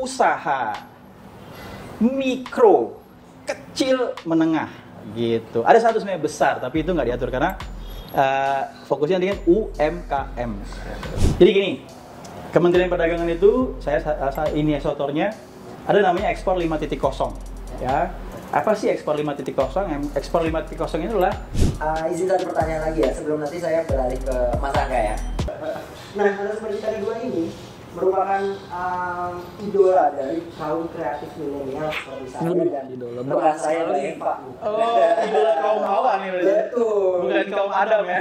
usaha mikro, kecil, menengah gitu. Ada satu sebenarnya besar, tapi itu nggak diatur karena fokusnya dengan UMKM. Jadi gini, Kementerian Perdagangan itu saya inisiatornya ada namanya Ekspor 5.0 ya. Apa sih Ekspor 5.0? Ekspor 5.0 ini adalah izin satu pertanyaan lagi ya sebelum nanti saya beralih ke Mas Angga ya. Nah, narasumber kita kedua ini merupakan idola dari kaum kreatif milenial seperti saya dan rekan saya Pak. Oh, idola kaum Hawa nih berarti. Betul. Bukan kaum Adam ya.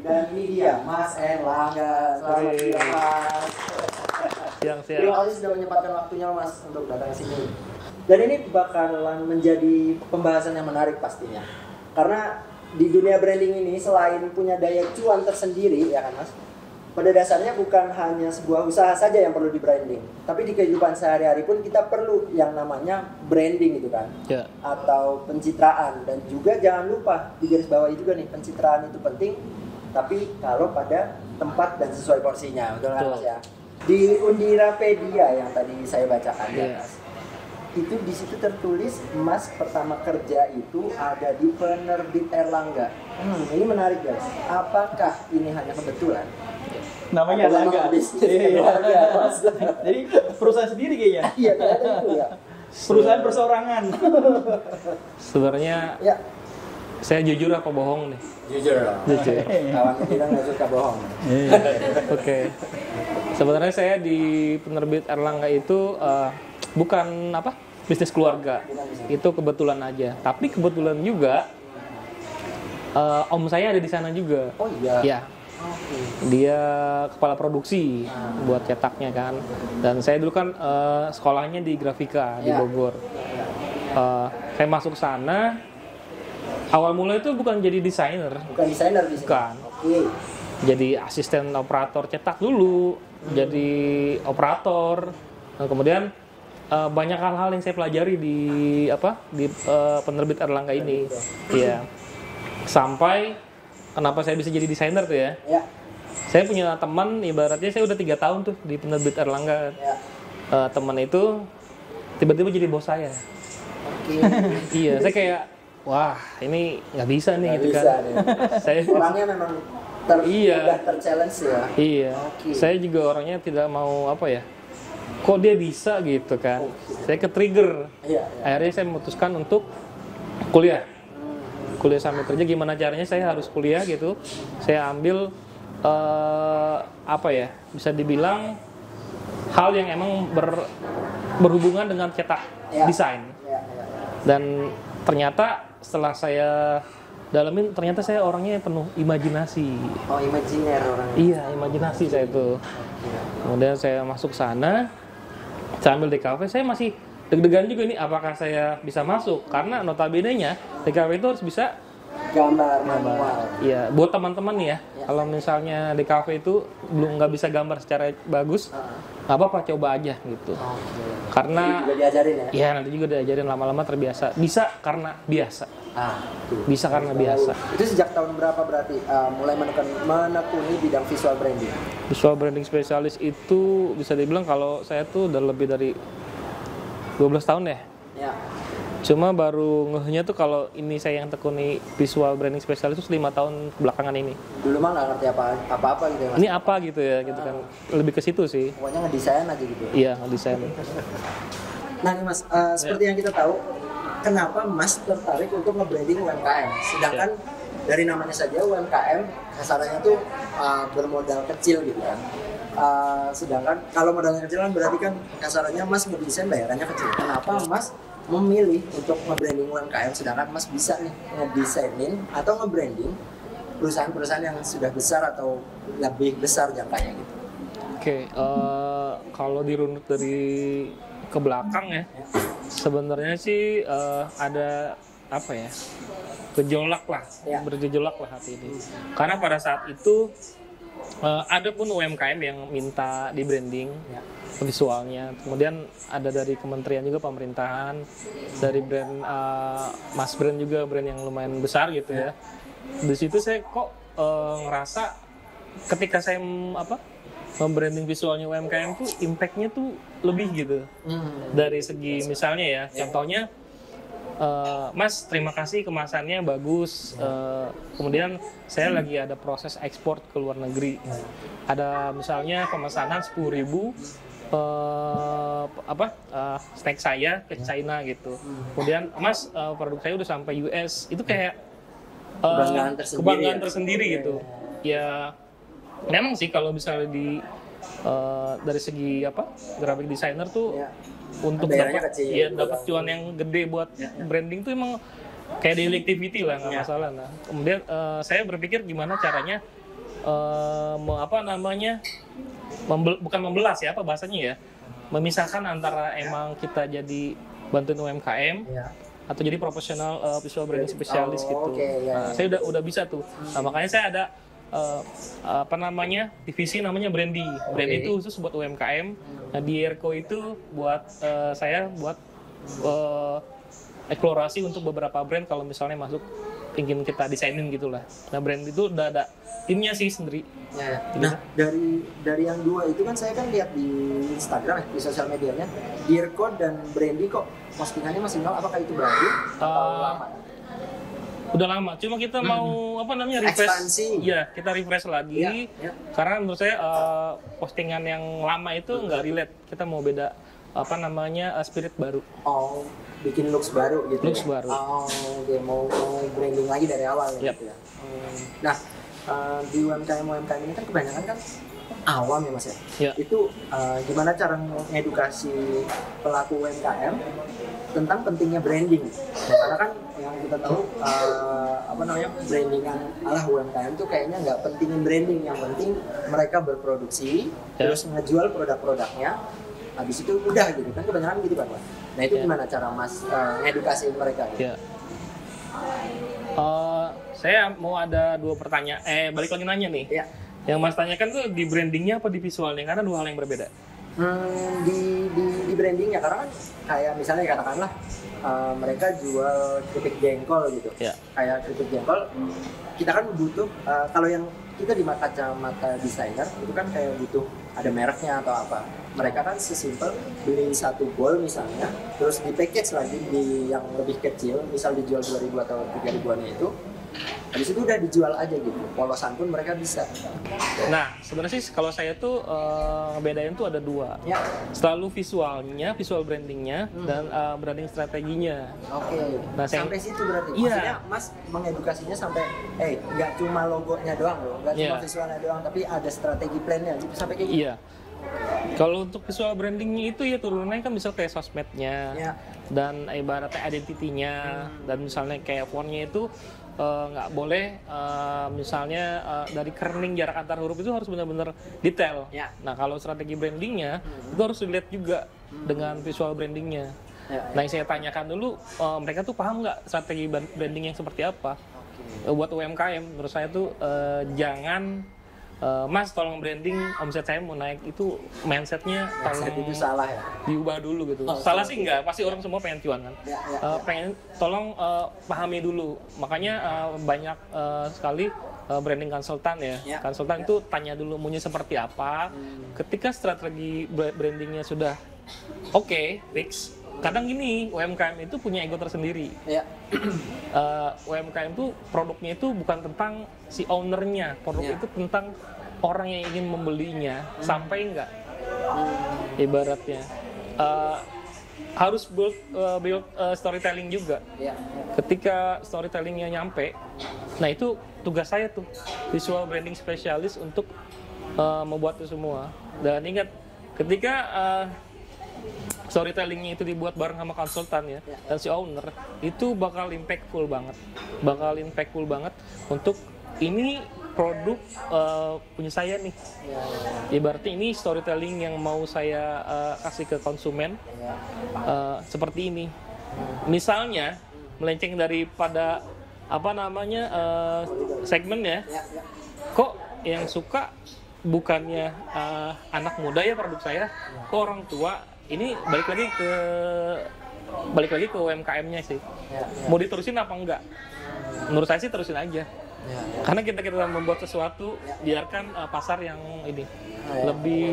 Dan ini dia Mas Erlangga. Selamat siang Mas. Siang. Terima kasih sudah menyempatkan waktunya Mas untuk datang ke sini. Dan ini bakalan menjadi pembahasan yang menarik pastinya. Karena di dunia branding ini selain punya daya cuan tersendiri ya kan Mas, pada dasarnya bukan hanya sebuah usaha saja yang perlu di branding, tapi di kehidupan sehari-hari pun kita perlu yang namanya branding gitu kan, atau pencitraan. Dan juga jangan lupa di garis bawah juga nih, pencitraan itu penting, tapi kalau pada tempat dan sesuai porsinya, betul kan Mas ya? Di Undirapedia yang tadi saya bacakan ya Mas, itu di situ tertulis Mas pertama kerja itu ada di penerbit Erlangga. Ini menarik guys. Apakah ini hanya kebetulan? Namanya Erlangga. Jadi perusahaan sendiri kayaknya. Iya, ternyata itu ya. Perusahaan perseorangan. Sebenarnya Ya, saya jujur apa bohong nih? jujur. Jujur. Kawan kita nggak suka bohong. Oke. Sebenarnya saya di penerbit Erlangga itu bukan bisnis keluarga. Itu kebetulan aja. Tapi kebetulan juga om saya ada di sana juga. Oh iya. Ya. Dia kepala produksi buat cetaknya kan. Dan saya dulu kan sekolahnya di Grafika di Bogor. Saya masuk sana. Awal mulai itu bukan jadi desainer. Bukan desainer di sini. Bukan. Oke. Jadi asisten operator cetak dulu. Jadi operator. Nah, kemudian banyak hal-hal yang saya pelajari di penerbit Erlangga ini. Iya. Sampai kenapa saya bisa jadi desainer tuh ya? Ya. Saya punya teman, ibaratnya saya udah 3 tahun tuh di penerbit Erlangga. Ya. Teman itu tiba-tiba jadi bos saya. Oke. Iya, saya kayak wah ini nggak bisa nih Nggak gitu bisa kan. nih. Saya Orangnya memang udah ter-challenge ya. Iya. Oke. Saya juga orangnya tidak mau kok dia bisa gitu kan. Saya ke-trigger. Iya. Akhirnya saya memutuskan untuk kuliah. Kuliah sambil kerja, gimana caranya saya harus kuliah gitu. Saya ambil bisa dibilang hal yang emang berhubungan dengan cetak desain. Ya. Dan ternyata setelah saya dalamin, ternyata saya orangnya penuh imajinasi. Oh, imajiner orangnya. Iya, imajinasi saya itu. Kemudian saya masuk sana, sambil di kafe saya masih deg-degan juga nih, apakah saya bisa masuk? Karena notabene-nya di kafe itu harus bisa gambar manual. Iya, buat teman-teman nih ya. Kalau misalnya di kafe itu belum nggak bisa gambar secara bagus, nggak apa-apa, coba aja gitu. Karena Juga diajarin ya? iya, nanti juga diajarin, lama-lama terbiasa. Bisa karena biasa. Bisa karena biasa. Itu sejak tahun berapa berarti mulai menekuni bidang visual branding? Visual branding spesialis itu bisa dibilang kalau saya tuh udah lebih dari 12 tahun ya. Ya. Cuma baru ngehnya tuh kalau ini saya yang tekuni visual branding spesialis itu 5 tahun belakangan ini. Dulu mah nggak ngerti apa-apa gitu ya Mas? Ini apa gitu ya, gitu kan. Lebih ke situ sih. Pokoknya ngedesain aja gitu. Iya, ngedesain. Nah nih Mas, seperti yang kita tahu, kenapa Mas tertarik untuk nge-branding UMKM? Sedangkan dari namanya saja UMKM, kasarannya tuh bermodal kecil gitu kan. Sedangkan kalau modalnya kecil kan berarti kan kasarannya Mas ngedesain bayarannya kecil. Kenapa Mas memilih untuk nge-branding UMKM sedangkan Mas bisa nih ngedesainin atau nge-branding perusahaan-perusahaan yang sudah besar atau lebih besar jangkanya gitu? Oke, kalau dirunut dari ke belakang ya, sebenarnya sih ada gejolak lah, bergejolak lah hati ini. Karena pada saat itu ada pun UMKM yang minta di branding visualnya, kemudian ada dari kementerian juga, pemerintahan, dari brand Mas Brand juga, brand yang lumayan besar gitu ya. Di situ saya kok ngerasa ketika saya membranding visualnya UMKM tuh impact-nya tuh lebih gitu. Dari segi misalnya ya, contohnya Mas, terima kasih kemasannya bagus. Kemudian saya lagi ada proses ekspor ke luar negeri. Ada misalnya pemesanan 10.000 snack saya ke China gitu. Kemudian Mas, produk saya udah sampai US. Itu kayak kebanggaan tersendiri gitu. Ya memang sih kalau misalnya dari segi graphic designer tuh untuk dapat cuan yang gede buat branding tuh emang kayak daily activity lah, nggak masalah. Nah, kemudian saya berpikir gimana caranya bukan membelas ya, bahasanya ya, memisahkan antara emang kita jadi bantuin UMKM atau jadi profesional visual branding spesialis gitu. Nah, saya udah bisa tuh. Nah, makanya saya ada divisi namanya Brandy. Brandy itu khusus buat UMKM. Nah, di Erko itu buat saya buat eksplorasi untuk beberapa brand kalau misalnya masuk ingin kita desainin gitulah. Nah, brand itu udah ada timnya sih sendiri. Nah, dari yang dua itu kan saya kan lihat di Instagram di sosial medianya, Erko dan Brandy kok postingannya masih nol. Apakah itu baru atau lama? Udah lama, cuma kita mau refresh. Ekspansi. Iya, kita refresh lagi. Karena menurut saya postingan yang lama itu nggak relate. Kita mau beda spirit baru. Oh, bikin looks baru gitu. Looks baru. Oh, oke, mau branding lagi dari awal gitu ya. Nah, di UMKM ini kan kebanyakan kan awam ya Mas ya. Itu gimana cara mengedukasi pelaku UMKM tentang pentingnya branding? Karena kan yang kita tahu brandingan ala UMKM tuh kayaknya nggak pentingin branding, yang penting mereka berproduksi terus ngejual produk-produknya, habis itu udah gitu kan, kebanyakan gitu kan. Nah itu gimana cara Mas ngedukasi mereka gitu? Saya mau ada dua pertanyaan, balik lagi nanya nih. Yang Mas tanyakan tuh di brandingnya apa di visualnya? Karena dua hal yang berbeda. Di brandingnya, karena kan kayak misalnya katakanlah mereka jual keripik jengkol gitu. Kayak keripik jengkol, kita kan butuh kalau yang kita di kacamata desainer itu kan kayak butuh ada mereknya atau apa. Mereka kan sesimpel beli satu bowl misalnya, terus di package lagi di yang lebih kecil, misal dijual 2.000 atau 3.000-annya itu. Habis itu udah dijual aja gitu, polosan pun mereka bisa. Nah, sebenarnya sih kalau saya tuh ngebedain tuh ada dua. Selalu visualnya, visual brandingnya, dan branding strateginya. Oke. Nah, sampai situ berarti. Maksudnya Mas mengedukasinya sampai, nggak cuma logonya doang loh, nggak cuma visualnya doang, tapi ada strategi plannya gitu sampai kayak gitu. Iya. Kalau untuk visual brandingnya itu ya turunannya kan misal kayak sosmednya, dan ibaratnya identitinya, dan misalnya kayak fontnya itu nggak boleh misalnya dari kerning jarak antar huruf itu harus benar-benar detail. Nah kalau strategi brandingnya itu harus dilihat juga dengan visual brandingnya. Nah yang saya tanyakan dulu, mereka tuh paham nggak strategi branding yang seperti apa? Buat UMKM menurut saya tuh jangan Mas tolong branding, omset saya mau naik, itu mindsetnya tolong itu salah ya? Diubah dulu gitu. Salah sih enggak, pasti orang semua pengen cuan kan. Pengen tolong pahami dulu. Makanya banyak sekali branding konsultan ya. Konsultan itu tanya dulu maunya seperti apa. Ketika strategi brandingnya sudah oke, fix. Kadang gini, UMKM itu punya ego tersendiri. UMKM itu produknya itu bukan tentang si ownernya, produk itu tentang orang yang ingin membelinya. Sampai enggak? Ibaratnya harus build storytelling juga. Ketika storytellingnya nyampe, nah itu tugas saya tuh, visual branding spesialis untuk membuat itu semua. Dan ingat, ketika storytellingnya itu dibuat bareng sama konsultan ya, dan si owner, itu bakal impactful banget untuk ini produk punya saya nih. Ibaratnya ini storytelling yang mau saya kasih ke konsumen seperti ini. Misalnya melenceng daripada segmen ya, kok yang suka bukannya anak muda ya produk saya, kok orang tua. Ini balik lagi ke UMKM-nya sih. Mau diterusin apa enggak? Menurut saya sih terusin aja. Ya, ya. Karena kita membuat sesuatu, biarkan pasar yang ini lebih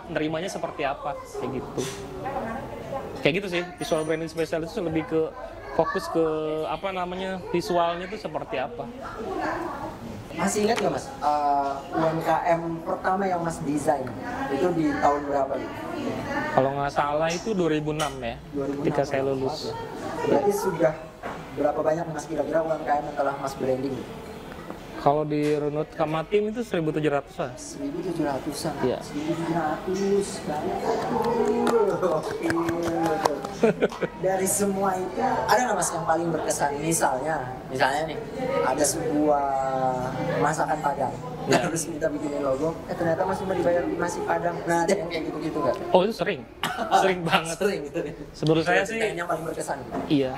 nerimanya seperti apa, kayak gitu. Kayak gitu sih, visual branding spesialis itu lebih ke fokus ke visualnya itu seperti apa. Masih ingat nggak Mas, UMKM pertama yang Mas desain itu di tahun berapa? Kalau nggak salah itu 2006 ya, 2006, ketika saya lulus. Berarti sudah berapa banyak Mas kira-kira UMKM yang telah Mas branding? Kalau di runut sama tim itu 1.700-an. 1.700-an. Iya. 1.700 banget. Dari semua itu ada nggak Mas yang paling berkesan? Misalnya nih ada sebuah masakan Padang. Ya. Terus kita bikinin logo, ternyata masih mau dibayar nasi Padang. Nah, ada yang kayak gitu-gitu nggak? Oh itu sering, sering banget. Sering gitu. Menurut saya sih, yang paling berkesan. iya.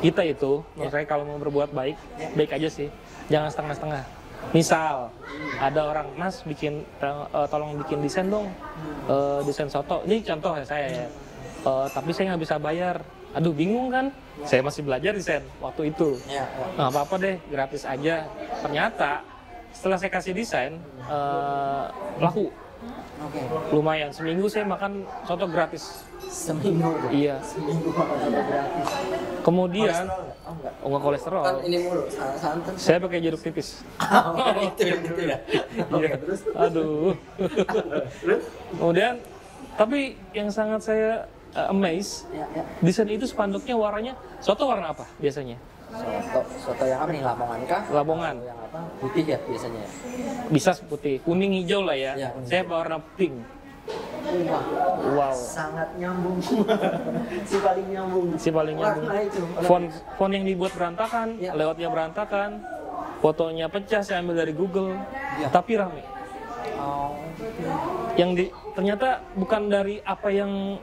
Kita itu, menurut saya kalau mau berbuat baik, baik aja sih. Jangan setengah-setengah. Misal ada orang, Mas tolong bikin desain dong, desain soto. Ini contoh ya saya ya. Tapi saya nggak bisa bayar. Aduh bingung kan? Saya masih belajar desain waktu itu. Ya, ya. Nggak apa-apa deh, gratis aja. Ternyata setelah saya kasih desain, laku. Oke. Lumayan, seminggu saya makan soto gratis. Seminggu. Iya. Seminggu makan soto gratis. Kemudian, Kolesterol nggak? Oh enggak. nggak kolesterol. Kan ini mulu, santan. Saya pakai jeruk tipis. Itu yang gitu ya. Oke, Iya. terus. Aduh. Kemudian, tapi yang sangat saya amazed, Ya, ya. desain itu spanduknya warnanya, soto warna apa biasanya? Soto yang apa nih? Lamongan kah? Lamongan. Atau yang apa? Putih ya biasanya. Bisa putih, kuning hijau lah ya. Iya, kuning. Saya warna pink. Wah, Wow. sangat nyambung. Si paling nyambung. Si paling nyambung. Warna itu. Font yang dibuat berantakan, Iya. layoutnya berantakan, fotonya pecah saya ambil dari Google, Iya. tapi rame. Oh. Ternyata bukan dari apa yang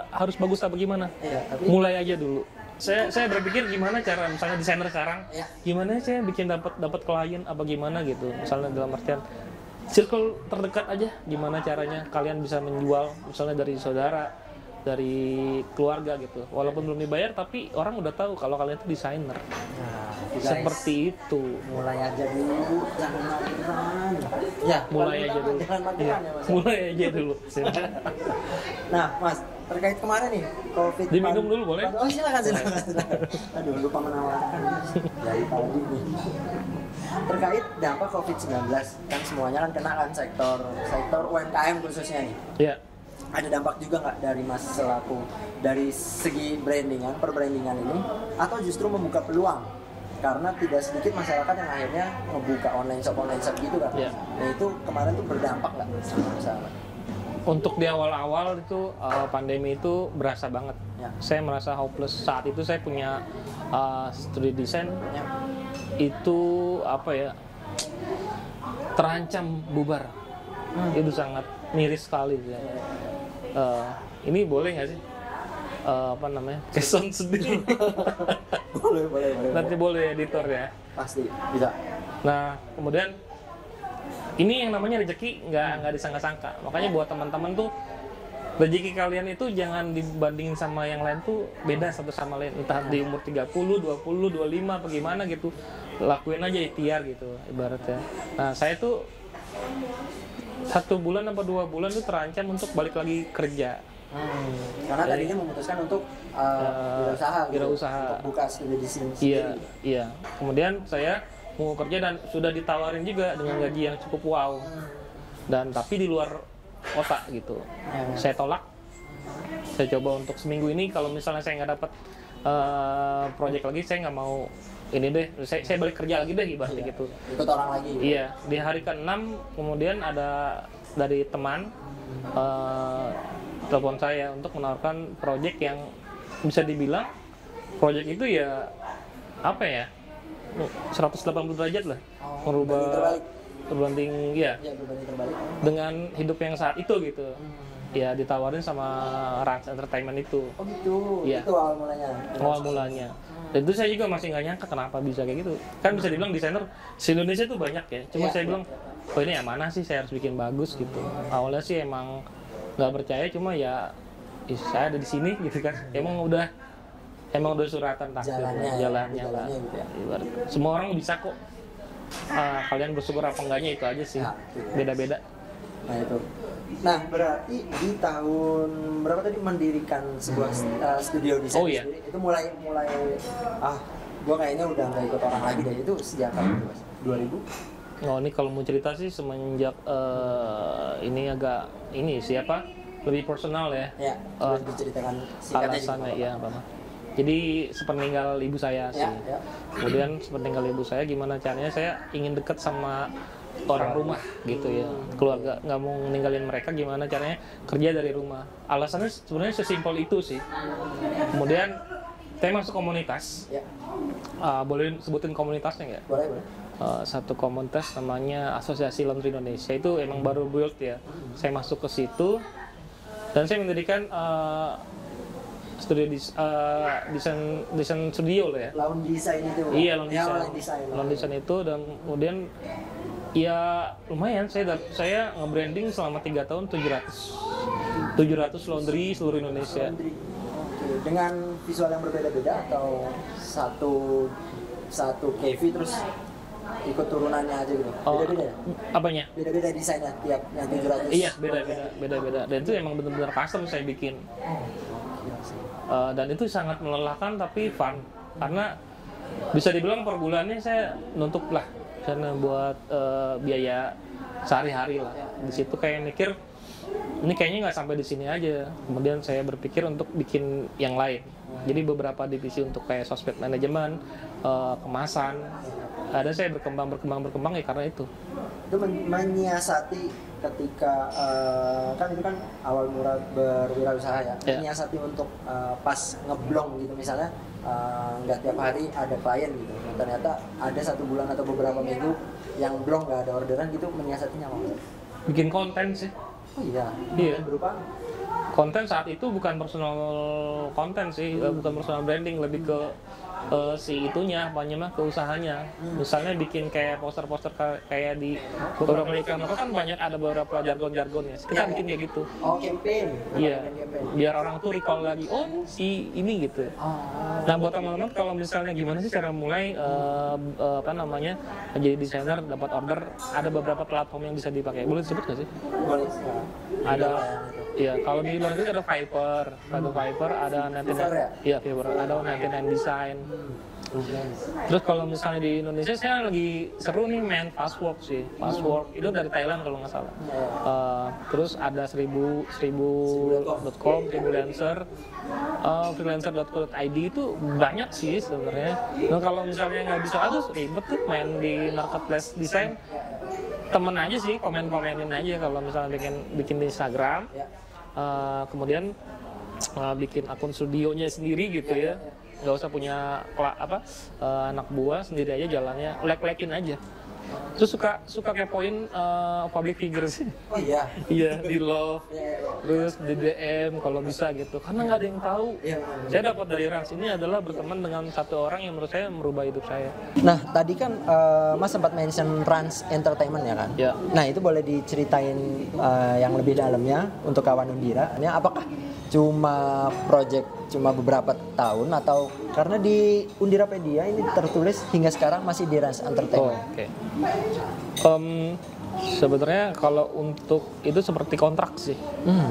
harus bagus atau bagaimana. Iya, tapi Mulai aja dulu. Saya berpikir gimana cara misalnya desainer sekarang, Iya. gimana saya bikin dapat klien apa gimana gitu. Misalnya dalam artian circle terdekat aja, gimana caranya kalian bisa menjual misalnya dari saudara, dari keluarga gitu. Walaupun belum dibayar tapi orang udah tahu kalau kalian itu desainer. nah, guys, Seperti itu. mulai aja dulu, jangan mageran. Ya, Mulai aja dulu. Jangan Iya, mageran ya, Mas. mulai aja dulu. Nah, Mas, terkait kemarin nih, COVID. Diminum dulu, boleh? Oh, silakan. Aduh, lupa menawarkan dari tadi nih. Terkait dampak COVID-19, kan semuanya kan kena kan sektor UMKM khususnya nih. Ya. Ada dampak juga nggak dari Mas selaku dari segi perbrandingan ini, atau justru membuka peluang? Karena tidak sedikit masyarakat yang akhirnya membuka online shop gitu kan. Iya. Nah itu kemarin tuh berdampak nggak sama masyarakat? Untuk di awal-awal itu pandemi itu berasa banget. Ya. Saya merasa hopeless. Saat itu saya punya studi desain Ya. itu terancam bubar. Itu sangat miris sekali ya. Ini boleh nggak sih? Keson sendiri. boleh. Nanti boleh editor ya. Pasti bisa. Nah, kemudian ini yang namanya rezeki nggak disangka-sangka. Makanya buat teman-teman tuh rezeki kalian itu jangan dibandingin sama yang lain tuh beda satu sama lain. Entah di umur 30, 20, 25 apa gimana gitu. Lakuin aja ikhtiar gitu ibaratnya. Nah, saya tuh 1 bulan atau 2 bulan tuh terancam untuk balik lagi kerja. Karena tadinya memutuskan untuk wirausaha. untuk buka studi di sini. Iya. Kemudian saya mau kerja dan sudah ditawarin juga dengan gaji yang cukup wow. Dan tapi di luar kota gitu. Saya tolak. Saya coba untuk seminggu ini kalau misalnya saya nggak dapat proyek lagi, saya nggak mau ini deh. Saya balik kerja lagi deh ibaratnya gitu. Ikut orang lagi. Iya. Di hari ke-6 kemudian ada dari teman telepon saya untuk menawarkan proyek yang bisa dibilang proyek itu ya 180 derajat lah, merubah berbanding Iya, berbanding terbalik. dengan hidup yang saat itu gitu. Ya ditawarin sama Rans Entertainment itu. Oh gitu. Iya. Itu awal mulanya. Dan itu saya juga masih nggak nyangka kenapa bisa kayak gitu. Kan bisa dibilang desainer di Indonesia tuh banyak ya. Cuma saya bilang, oh ini yang mana sih saya harus bikin bagus gitu. Awalnya sih emang nggak percaya, cuma ya saya ada di sini gitu kan. Emang udah suratan takdir jalannya lah. gitu ya. Semua orang bisa kok kalian bersyukur apa enggaknya itu aja sih. Ya, Beda-beda. Nah itu. Nah berarti di tahun berapa tadi mendirikan sebuah studio desain Oh, iya. sendiri, itu mulai gua kayaknya udah nggak ikut orang lagi deh, itu sejak kapan itu Mas? 2000? Oh, ini kalau mau cerita sih semenjak ini agak ini siapa lebih personal ya. Ya, coba diceritakan singkatnya Alasannya juga. ya apa? Jadi sepeninggal ibu saya sih. Ya. Kemudian sepeninggal ibu saya gimana caranya saya ingin dekat sama orang rumah gitu ya, keluarga, nggak mau ninggalin mereka, gimana caranya kerja dari rumah. Alasannya sebenarnya sesimpel itu sih. Kemudian saya masuk komunitas. Ya, Boleh sebutin komunitasnya nggak? boleh. Satu komunitas namanya Asosiasi Laundry Indonesia, itu emang baru build ya. Saya masuk ke situ dan saya mendirikan studio desain studio loh ya. Lawn design itu. Iya, lawn Ya, design. lawn design. Lawn design itu, dan kemudian ya lumayan saya nge-branding selama 3 tahun 700 laundry seluruh Indonesia. Laundry. Oke, dengan visual yang berbeda-beda atau satu KV terus ikut turunannya aja gitu. Beda-beda ya? Apanya? Beda-beda desainnya tiap yang 700. Iya, beda-beda. Dan itu emang benar-benar custom saya bikin. Dan itu sangat melelahkan tapi fun, karena bisa dibilang per bulannya saya nuntut lah karena buat biaya sehari-hari lah. Di situ kayak mikir ini kayaknya nggak sampai di sini aja. Kemudian saya berpikir untuk bikin yang lain. Jadi beberapa divisi untuk kayak sosmed manajemen, kemasan. Ada saya berkembang ya karena itu. Itu menyiasati ketika kan itu kan awal mula berwirausaha ya. Yeah. Menyiasati untuk pas ngeblong gitu misalnya nggak tiap hari ada klien gitu. Ternyata ada 1 bulan atau beberapa minggu yang blong nggak ada orderan gitu, menyiasatinya apa? Bikin konten sih. Oh iya. Iya. Berupa Konten saat itu bukan personal konten sih, bukan personal branding, lebih ke si itunya, apanya mah, ke usahanya. Misalnya bikin kayak poster-poster kayak di beberapa iklan apa kan banyak ada beberapa jargon-jargonnya. Kita bikin kayak gitu. oh campaign. Iya. Campaign. Biar orang tuh recall lagi, oh si ini gitu. Nah buat teman-teman kalau misalnya gimana sih cara mulai jadi desainer, dapat order, ada beberapa platform yang bisa dipakai. Boleh disebut nggak sih? Boleh. Ada, ya kalau di luar itu ada Fiverr, ada 99, iya Fiverr, ada 99 Design. Terus kalau misalnya di Indonesia saya lagi seru nih main Fastwork sih. Fastwork itu dari Thailand kalau nggak salah. Terus ada 1000.com, freelancer, freelancer.co.id itu banyak sih sebenarnya. Nah kalau misalnya nggak bisa, aduh ribet tuh main di marketplace desain. Temen aja sih, komen-komenin aja kalau misalnya bikin di Instagram. Kemudian bikin akun studionya sendiri gitu ya. Nggak usah punya anak buah, sendiri aja jalannya, like-likein aja. Terus suka kepoin public figure sih. Oh iya. Iya, di love, terus di DM kalau bisa gitu, karena nggak ada yang tahu. Saya dapat dari Rans ini adalah berteman dengan satu orang yang menurut saya merubah hidup saya. Nah, tadi kan Mas sempat mention Rans Entertainment ya kan? Ya. Nah, itu boleh diceritain yang lebih dalamnya untuk kawan Undira. Ini apakah cuma beberapa tahun atau karena di Undirapedia ini tertulis hingga sekarang masih di Rans Entertainment? Oke. Sebenarnya kalau untuk itu seperti kontrak sih.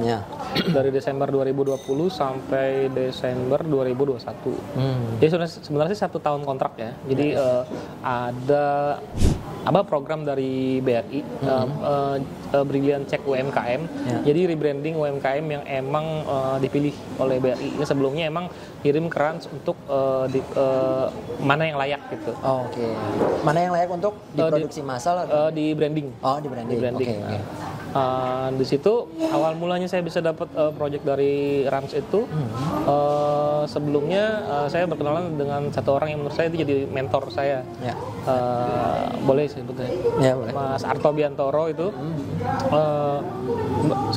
Ya. Dari Desember 2020 sampai Desember 2021. Jadi sebenarnya 1 tahun kontrak ya. Jadi ada program dari BRI, Brilliant Check UMKM. Jadi rebranding UMKM yang emang dipilih oleh BRI. Ini sebelumnya emang kirim ke Rans untuk mana yang layak gitu. Oke. Mana yang layak untuk diproduksi massal? Di branding. Oh, di branding. Oke. Nah, Di situ awal mulanya saya bisa dapat project dari Rans itu. Sebelumnya saya berkenalan dengan satu orang yang menurut saya itu jadi mentor saya. Ya. Boleh sebutnya. Ya, boleh. Mas Arto Biantoro itu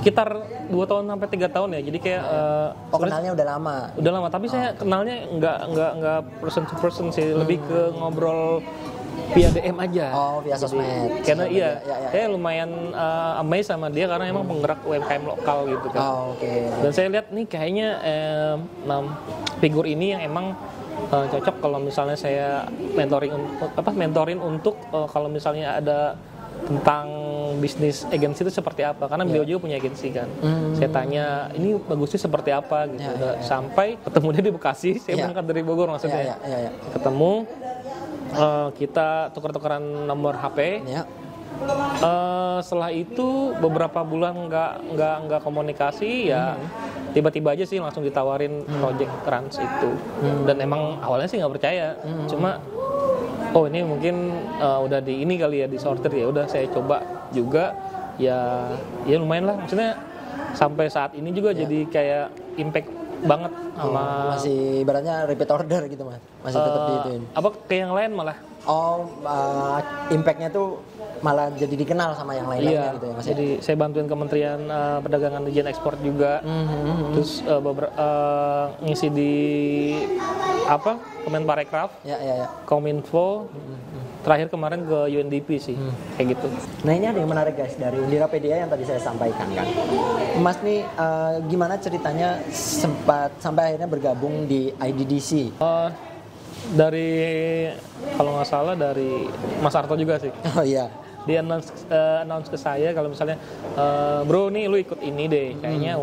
sekitar 2 tahun sampai 3 tahun ya. Jadi kayak kenalnya udah lama. Udah lama, tapi saya kenalnya nggak person to person sih, lebih ke ngobrol via DM aja. Oh, via sosmed. Karena Ya. saya lumayan amazed sama dia karena emang penggerak UMKM lokal gitu kan. Oh, oke. Dan saya lihat nih kayaknya figur ini yang emang cocok kalau misalnya saya mentorin untuk kalau misalnya ada tentang bisnis agensi itu seperti apa, karena beliau juga punya agensi kan. Saya tanya ini bagusnya seperti apa gitu. Sampai ketemu dia di Bekasi, saya berangkat dari Bogor maksudnya. Ketemu, kita tukar-tukaran nomor HP. Setelah itu beberapa bulan nggak komunikasi ya. Tiba-tiba aja sih langsung ditawarin project Rans itu. Dan emang awalnya sih nggak percaya. Cuma ini mungkin udah di ini kali ya, disortir, ya udah saya coba juga, ya lumayan lah, maksudnya sampai saat ini juga jadi kayak impact banget sama masih ibaratnya repeat order gitu Mas, masih tetap diituin. Apa ke yang lain malah? Impactnya tuh malah jadi dikenal sama yang lain-lainnya gitu ya Mas. Jadi saya bantuin Kementerian Perdagangan Izin Ekspor juga, terus ngisi di Kemenparekraf, Kominfo, terakhir kemarin ke UNDP sih, kayak gitu. Nah ini ada yang menarik guys dari Undira PDA yang tadi saya sampaikan kan. Mas nih gimana ceritanya sempat sampai akhirnya bergabung di IDDC? Dari kalau nggak salah dari Mas Arto juga sih. Oh iya. Dia announce ke saya kalau misalnya bro nih lu ikut ini deh, kayaknya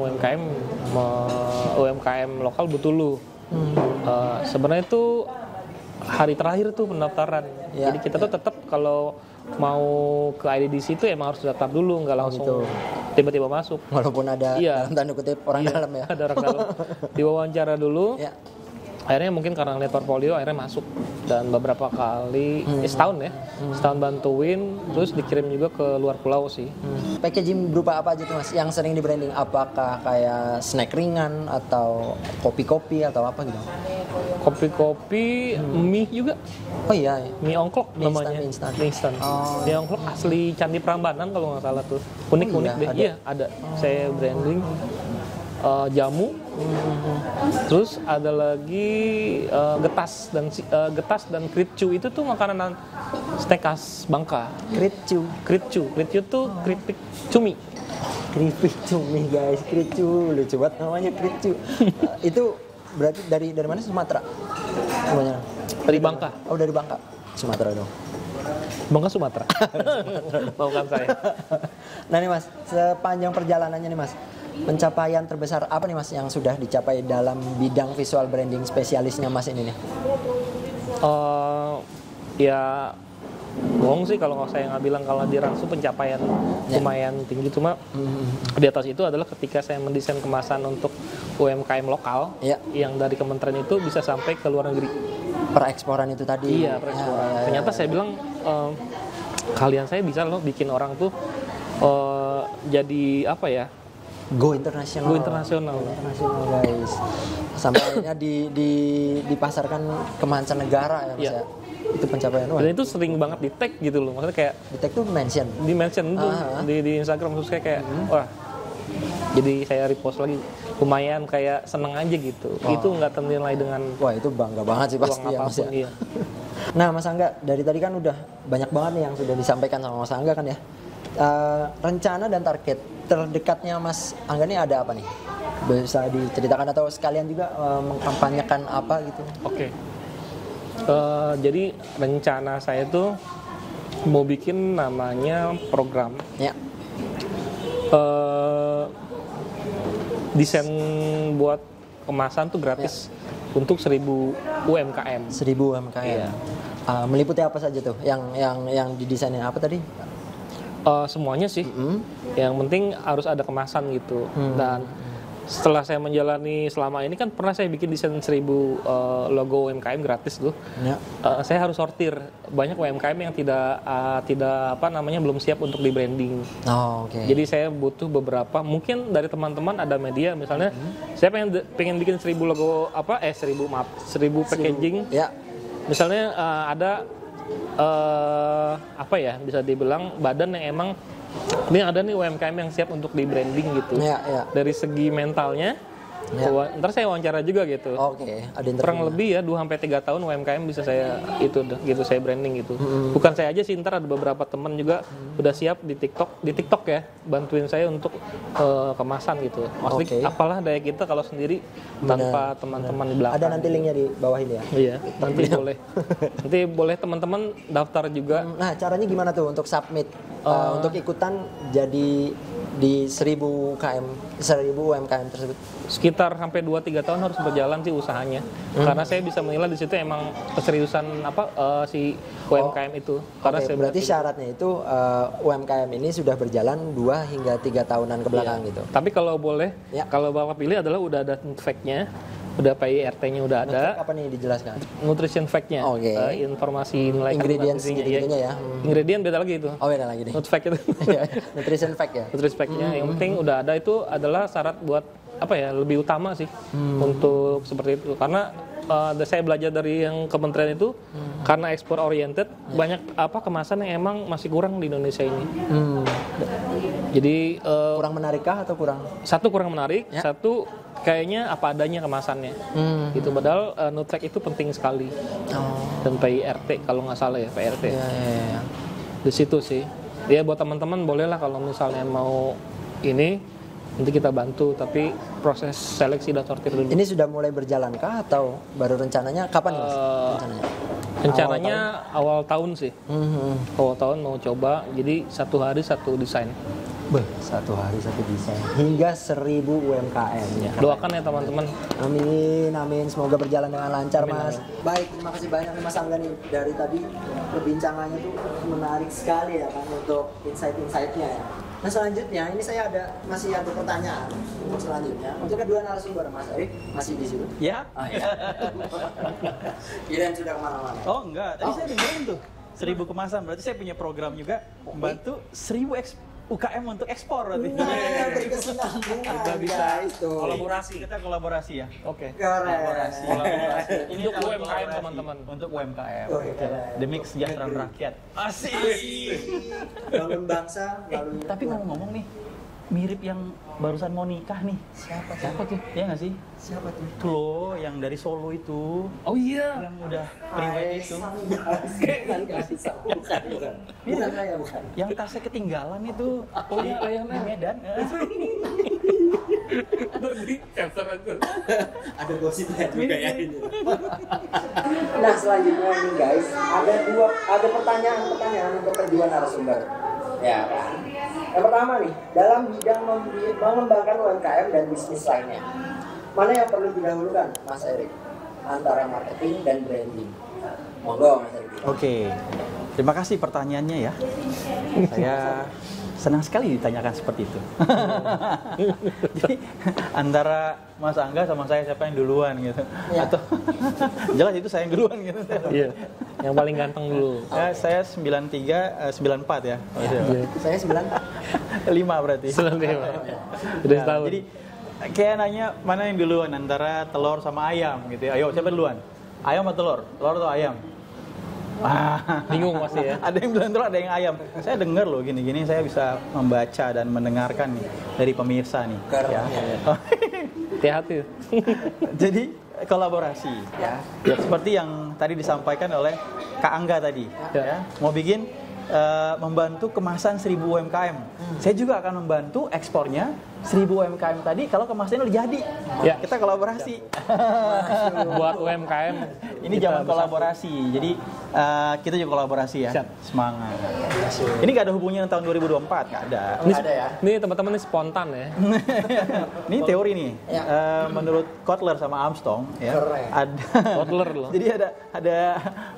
UMKM lokal butuh lu. Sebenarnya itu hari terakhir tuh pendaftaran. Jadi kita tuh tetap kalau mau ke IDDC itu emang harus daftar dulu, nggak langsung tiba-tiba masuk. Walaupun ada dalam tanda kutip orang dalam ya. Ada orang dalam. Diwawancara dulu. Akhirnya mungkin karena ngeliat portfolio akhirnya masuk, dan beberapa kali setahun bantuin, terus dikirim juga ke luar pulau sih. Packaging berupa apa aja tuh Mas yang sering di branding? Apakah kayak snack ringan atau kopi-kopi atau apa gitu? Kopi-kopi, mie juga. Oh iya. Mie ongklok namanya. Instan. Mie ongklok asli Candi Prambanan kalau nggak salah tuh. Unik-unik deh. Iya, ada. Saya branding. Jamu, terus ada lagi getas dan kritcu. Itu tuh makanan snack khas Bangka. Kritcu tuh keripik cumi. Keripik cumi guys, kritcu lucu banget namanya kritcu. Itu berarti dari mana? Sumatera? Namanya? Dari Bangka. Oh dari Bangka, Sumatera dong. Bangka Sumatera. Bukan saya. Nah nih Mas, sepanjang perjalanannya nih Mas, pencapaian terbesar apa nih Mas yang sudah dicapai dalam bidang visual branding spesialisnya Mas ini nih? Ya bohong sih kalau saya nggak bilang kalau di Rans itu pencapaian lumayan tinggi, cuma di atas itu adalah ketika saya mendesain kemasan untuk UMKM lokal yang dari kementerian itu bisa sampai ke luar negeri. Pereksporan itu tadi? Iya, pereksporan. Ternyata saya bilang kalian saya bisa loh bikin orang tuh jadi apa ya? Go internasional guys. Sampai akhirnya dipasarkan ke mancanegara ya Mas ya. Itu pencapaian. Dan itu sering banget di tag gitu loh. Maksudnya kayak di tag tuh mention tuh di Instagram, terus kayak wah. Jadi saya repost lagi, lumayan kayak seneng aja gitu. Itu nggak ternilai dengan itu bangga banget sih pasti ya Mas ya. Iya. Nah Mas Angga, dari tadi kan udah banyak banget nih yang sudah disampaikan sama Mas Angga kan ya. Rencana dan target terdekatnya Mas Angga nih ada apa nih? Bisa diceritakan atau sekalian juga mengkampanyekan apa gitu? Oke. Jadi rencana saya tuh mau bikin namanya program. Desain buat kemasan tuh gratis untuk 1.000 UMKM. 1.000 UMKM. Iya. Meliputi apa saja tuh? Yang didesainnya apa tadi? Semuanya sih. Yang penting harus ada kemasan gitu. Dan setelah saya menjalani selama ini kan pernah saya bikin desain 1.000 logo UMKM gratis tuh. Saya harus sortir banyak UMKM yang tidak belum siap untuk di branding. Jadi saya butuh beberapa, mungkin dari teman-teman ada media misalnya saya pengen bikin 1.000 logo 1.000 packaging. Misalnya ada bisa dibilang badan yang emang ini ada nih UMKM yang siap untuk di branding gitu. Dari segi mentalnya Ya. Ntar saya wawancara juga gitu. Oke, ada interview. Kurang lebih ya 2-3 tahun UMKM bisa saya gitu saya branding gitu. Bukan saya aja sih, ntar ada beberapa teman juga udah siap di TikTok ya bantuin saya untuk kemasan gitu. Maksudnya apalah daya kita kalau sendiri tanpa teman-teman di belakang. Ada nanti linknya di bawah ini ya. Iya, nanti boleh. Nanti boleh teman-teman daftar juga. Nah, caranya gimana tuh untuk submit untuk ikutan jadi di 1000 UMKM tersebut? Sekitar sampai 2-3 tahun harus berjalan sih usahanya. Karena saya bisa menilai di situ emang keseriusan si UMKM itu. Karena Oke, saya berarti syaratnya itu UMKM ini sudah berjalan 2 hingga 3 tahunan ke belakang gitu. Tapi kalau boleh, Ya. kalau Bapak pilih adalah udah ada fact-nya, udah PIRT-nya udah ada, Apa nih dijelaskan? nutrition fact-nya, Oke. informasi nilai Ingredients kandungan gizinya, gitu-gitunya ya. Ingredient beda lagi itu. Oh, beda lagi nih. Not fact itu. Nutrition fact ya. Nutrition fact-nya yang penting udah ada, itu adalah syarat buat apa ya, lebih utama sih untuk seperti itu. Karena saya belajar dari yang kementerian itu, karena ekspor oriented, banyak kemasan yang emang masih kurang di Indonesia ini. Jadi Kurang menarikkah atau kurang? satu kurang menarik, Ya. satu kayaknya apa adanya kemasannya. Gitu, padahal Nutrek itu penting sekali. Dan PIRT kalau nggak salah ya, PIRT. Ya. Di situ sih. Ya buat teman-teman bolehlah kalau misalnya mau ini, nanti kita bantu, tapi proses seleksi dan sortir dulu. Ini sudah mulai berjalankah atau baru rencananya kapan Mas? Rencananya? Rencananya awal tahun sih. Awal tahun mau coba, jadi 1 hari 1 desain. Satu hari 1 desain hingga 1000 UMKM ya. Doakan ya teman-teman. Amin, semoga berjalan dengan lancar Mas. Baik, terima kasih banyak nih Mas Angga nih, dari tadi perbincangannya tuh menarik sekali ya kan untuk insight-insightnya ya. Nah selanjutnya ini saya masih ada pertanyaan untuk selanjutnya untuk kedua narasumber. Mas Erik masih di situ? Ya? Ya. Kirain sudah kemana-mana. Oh enggak, tadi saya dengerin tuh 1000 kemasan, berarti saya punya program juga membantu 1000 UKM untuk ekspor berarti. Nah, berkesinambungan Kita bisa guys tuh. kolaborasi. Kita kolaborasi ya. Oke. Kolaborasi. Ini Untuk UMKM teman-teman. Untuk UMKM. Oh, keren. Demi kesejahteraan rakyat. Asik. Bangun bangsa melalui. Tapi ngomong-ngomong nih, mirip yang barusan mau nikah nih. Siapa tuh? Iya nggak sih? Siapa tuh? Itu loh, yang dari Solo itu. Oh iya. Yang udah prewed itu. Bukan saya, bukan. Yang tasnya ketinggalan itu. Oh iya, di Medan. Ada gosipnya juga ya ini. Nah selanjutnya ini guys, ada pertanyaan untuk kedua narasumber. Ya kan. Yang pertama nih, dalam bidang mengembangkan UMKM dan bisnis lainnya, mana yang perlu didahulukan, Mas Erik? Antara marketing dan branding. Monggo Mas Erik. Oke, terima kasih pertanyaannya ya. Saya senang sekali ditanyakan seperti itu. Jadi antara Mas Angga sama saya siapa yang duluan gitu? Ya. Atau jelas itu saya yang duluan gitu. Iya. Yang paling ganteng dulu. Ya, saya 93, 94 ya. Saya 5 berarti. Udah setahun. Jadi kayak nanya mana yang duluan antara telur sama ayam gitu ya. Ayo siapa duluan? Ayam atau telur? Telur atau ayam? Bingung pasti ya. Ada yang bilang telur, ada yang ayam. Saya dengar loh gini-gini, saya bisa membaca dan mendengarkan nih dari pemirsa nih. Ya. Hati-hati. Jadi kolaborasi. Ya. Ya seperti yang tadi disampaikan oleh Kak Angga tadi. Ya. Mau bikin membantu kemasan 1000 UMKM. Saya juga akan membantu ekspornya 1000 UMKM tadi kalau kemasannya udah jadi. Ya. Kita kolaborasi. Buat UMKM. Ini zaman kolaborasi. Jadi kita juga kolaborasi ya. Siap. Semangat. Ini nggak ada hubungannya dengan tahun 2024, nggak ada. Ini, ada ya? Ini teman-teman ini spontan ya. Ini teori nih. Ya. Menurut Kotler sama Armstrong ya. Keren. Ada Kotler loh. Jadi ada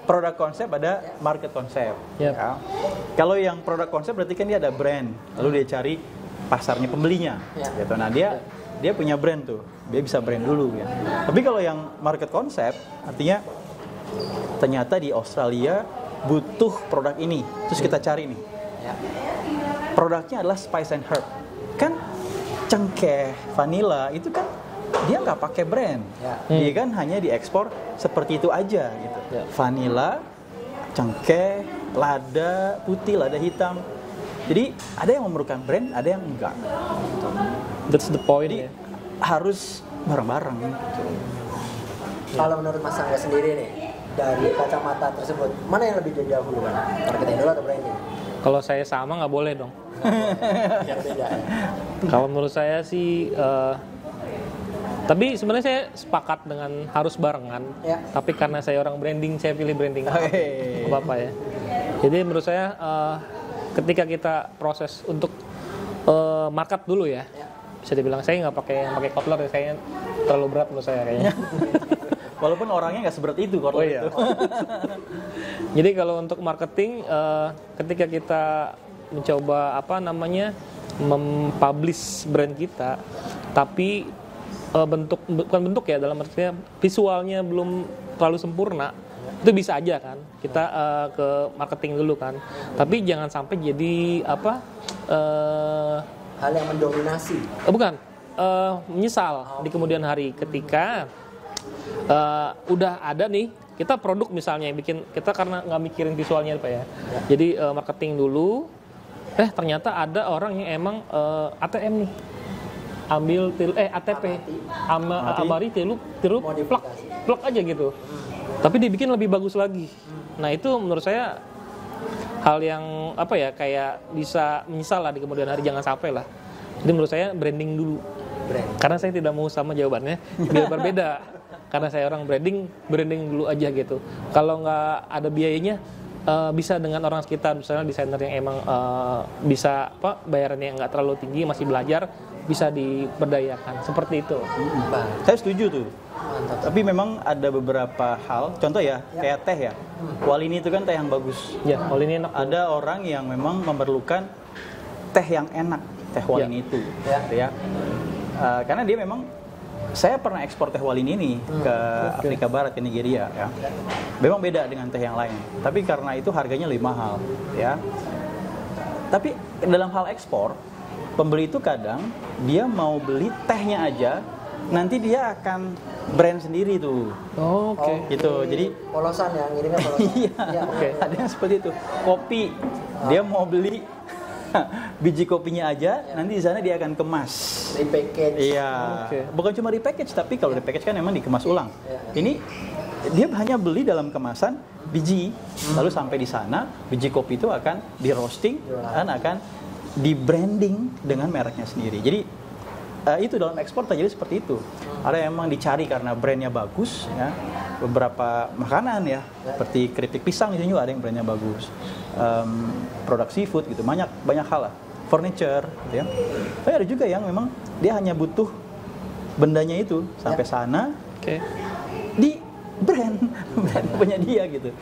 produk konsep, ada market konsep. Yap. Ya. Kalau yang produk konsep berarti kan dia ada brand, lalu dia cari pasarnya pembelinya. Ya. Gitu. Nah dia punya brand tuh, dia bisa brand dulu ya. Tapi kalau yang market konsep artinya ternyata di Australia butuh produk ini, terus kita cari nih. Ya. Produknya adalah spice and herb. Kan cengkeh, vanilla itu kan dia nggak pakai brand. Ya. Dia kan hanya diekspor seperti itu aja gitu. Ya. Vanilla, cengkeh, lada putih, lada hitam. Jadi ada yang memerlukan brand, ada yang enggak. That's the point Jadi ya. harus bareng-bareng gitu. Kalau menurut Mas Angga sendiri nih, dari kacamata tersebut, mana yang lebih didahulukan? Marketing dulu atau branding? Kalau saya sama nggak boleh dong. Yang beda ya. Kalau menurut saya sih, tapi sebenarnya saya sepakat dengan harus barengan. Ya. Tapi karena saya orang branding, saya pilih branding. Oke. Bapak ya. Jadi menurut saya ketika kita proses untuk market dulu ya, bisa dibilang saya nggak pakai Kotler ya, saya terlalu berat menurut saya kayaknya. Walaupun orangnya nggak seberat itu kalau itu. Jadi kalau untuk marketing, ketika kita mencoba mempublish brand kita, tapi bukan bentuk ya, dalam artinya visualnya belum terlalu sempurna, itu bisa aja kan kita ke marketing dulu kan. Tapi jangan sampai jadi Hal yang mendominasi. Menyesal di kemudian hari ketika udah ada nih kita produk misalnya bikin kita karena nggak mikirin visualnya apa ya. Jadi marketing dulu, ternyata ada orang yang emang ATM nih, ambil ATP, amari tilu plug aja gitu. Tapi dibikin lebih bagus lagi. Nah itu menurut saya hal yang kayak bisa menyesal lah di kemudian hari, jangan sampai lah. Jadi menurut saya branding dulu. Karena saya tidak mau sama jawabannya biar berbeda. Karena saya orang branding dulu aja gitu. Kalau nggak ada biayanya, bisa dengan orang sekitar, misalnya desainer yang emang bisa bayarannya nggak terlalu tinggi, masih belajar, bisa diberdayakan seperti itu. Saya setuju tuh. Mantap. Tapi memang ada beberapa hal, contoh ya, kayak teh ya. Walini itu kan teh yang bagus. Ya, Walini enak. Ada orang yang memang memerlukan teh yang enak, teh Walini itu, gitu ya. Karena dia memang, saya pernah ekspor teh Walini ini ke Afrika Barat, ke Nigeria ya. Memang beda dengan teh yang lain. Tapi karena itu harganya lebih mahal, ya. Tapi dalam hal ekspor, pembeli itu kadang dia mau beli tehnya aja, nanti dia akan brand sendiri tuh. Gitu. Jadi polosan ya, ngirimnya polosan. Iya. Ada yang seperti itu. Kopi, dia mau beli biji kopinya aja, nanti di sana dia akan kemas. Repackage. Iya. Bukan cuma repackage, tapi kalau repackage kan memang dikemas ulang. Ini dia hanya beli dalam kemasan biji, lalu sampai di sana biji kopi itu akan di roasting dan akan di branding dengan mereknya sendiri. Jadi itu dalam ekspor terjadi seperti itu. Ada yang memang dicari karena brandnya bagus, ya. Beberapa makanan ya, seperti keripik pisang itu juga ada yang brandnya bagus. Produk seafood gitu, banyak hal lah. Furniture, gitu ya. Tapi ada juga yang memang dia hanya butuh bendanya itu sampai sana, di brand punya dia gitu.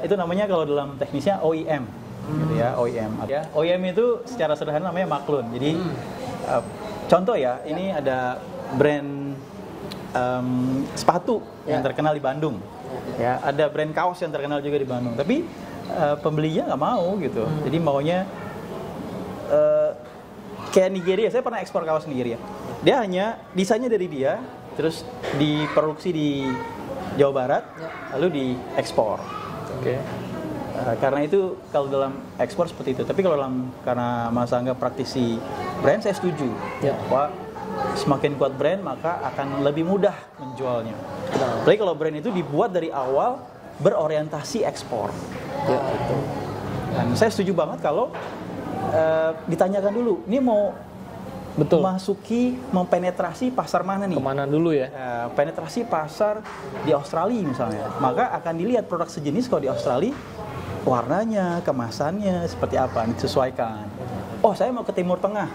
Itu namanya kalau dalam teknisnya OEM, gitu ya, OEM. Ya, OEM itu secara sederhana namanya maklun. Jadi contoh ya, ini ada brand sepatu yang terkenal di Bandung, ya, ada brand kaos yang terkenal juga di Bandung. Tapi pembelinya nggak mau gitu. Jadi maunya kayak Nigeria. Saya pernah ekspor kaos Nigeria. Dia hanya desainnya dari dia, terus diproduksi di Jawa Barat, lalu diekspor. Karena itu kalau dalam ekspor seperti itu. Tapi kalau karena Mas Angga praktisi brand, saya setuju bahwa semakin kuat brand maka akan lebih mudah menjualnya. Apalagi kalau brand itu dibuat dari awal berorientasi ekspor. Gitu. Dan saya setuju banget kalau ditanyakan dulu, ini mau mau penetrasi pasar mana nih? Kemana dulu ya? Penetrasi pasar di Australia misalnya, maka akan dilihat produk sejenis kalau di Australia, warnanya, kemasannya seperti apa, disesuaikan. Oh, saya mau ke Timur Tengah.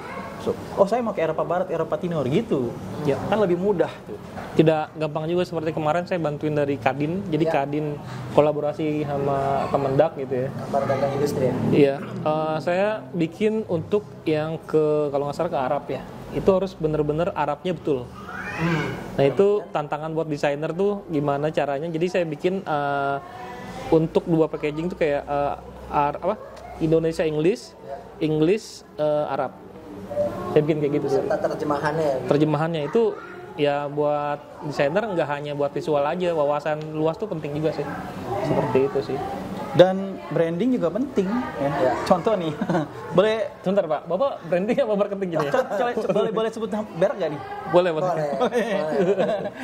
Oh, saya mau ke Eropa Barat, Eropa Timur gitu. Ya, kan lebih mudah tuh. Tidak gampang juga, seperti kemarin saya bantuin dari Kadin. Jadi Kadin kolaborasi sama Kemendak gitu ya. Kamar Dagang Industri ya. Iya, saya bikin untuk yang kalau nggak salah ke Arab ya. Itu harus bener-bener Arabnya betul. Nah itu tantangan buat desainer tuh gimana caranya. Jadi saya bikin untuk dua packaging tuh kayak Indonesia English Arab. Saya bikin kayak gitu. Serta terjemahannya. Terjemahannya itu ya buat desainer nggak hanya buat visual aja, wawasan luas tuh penting juga sih. Seperti itu sih. Dan branding juga penting ya. Ya. Contoh nih, boleh Sebentar Pak, Bapak branding apa marketing gitu ya? boleh sebut merek nggak nih? Boleh. Boleh.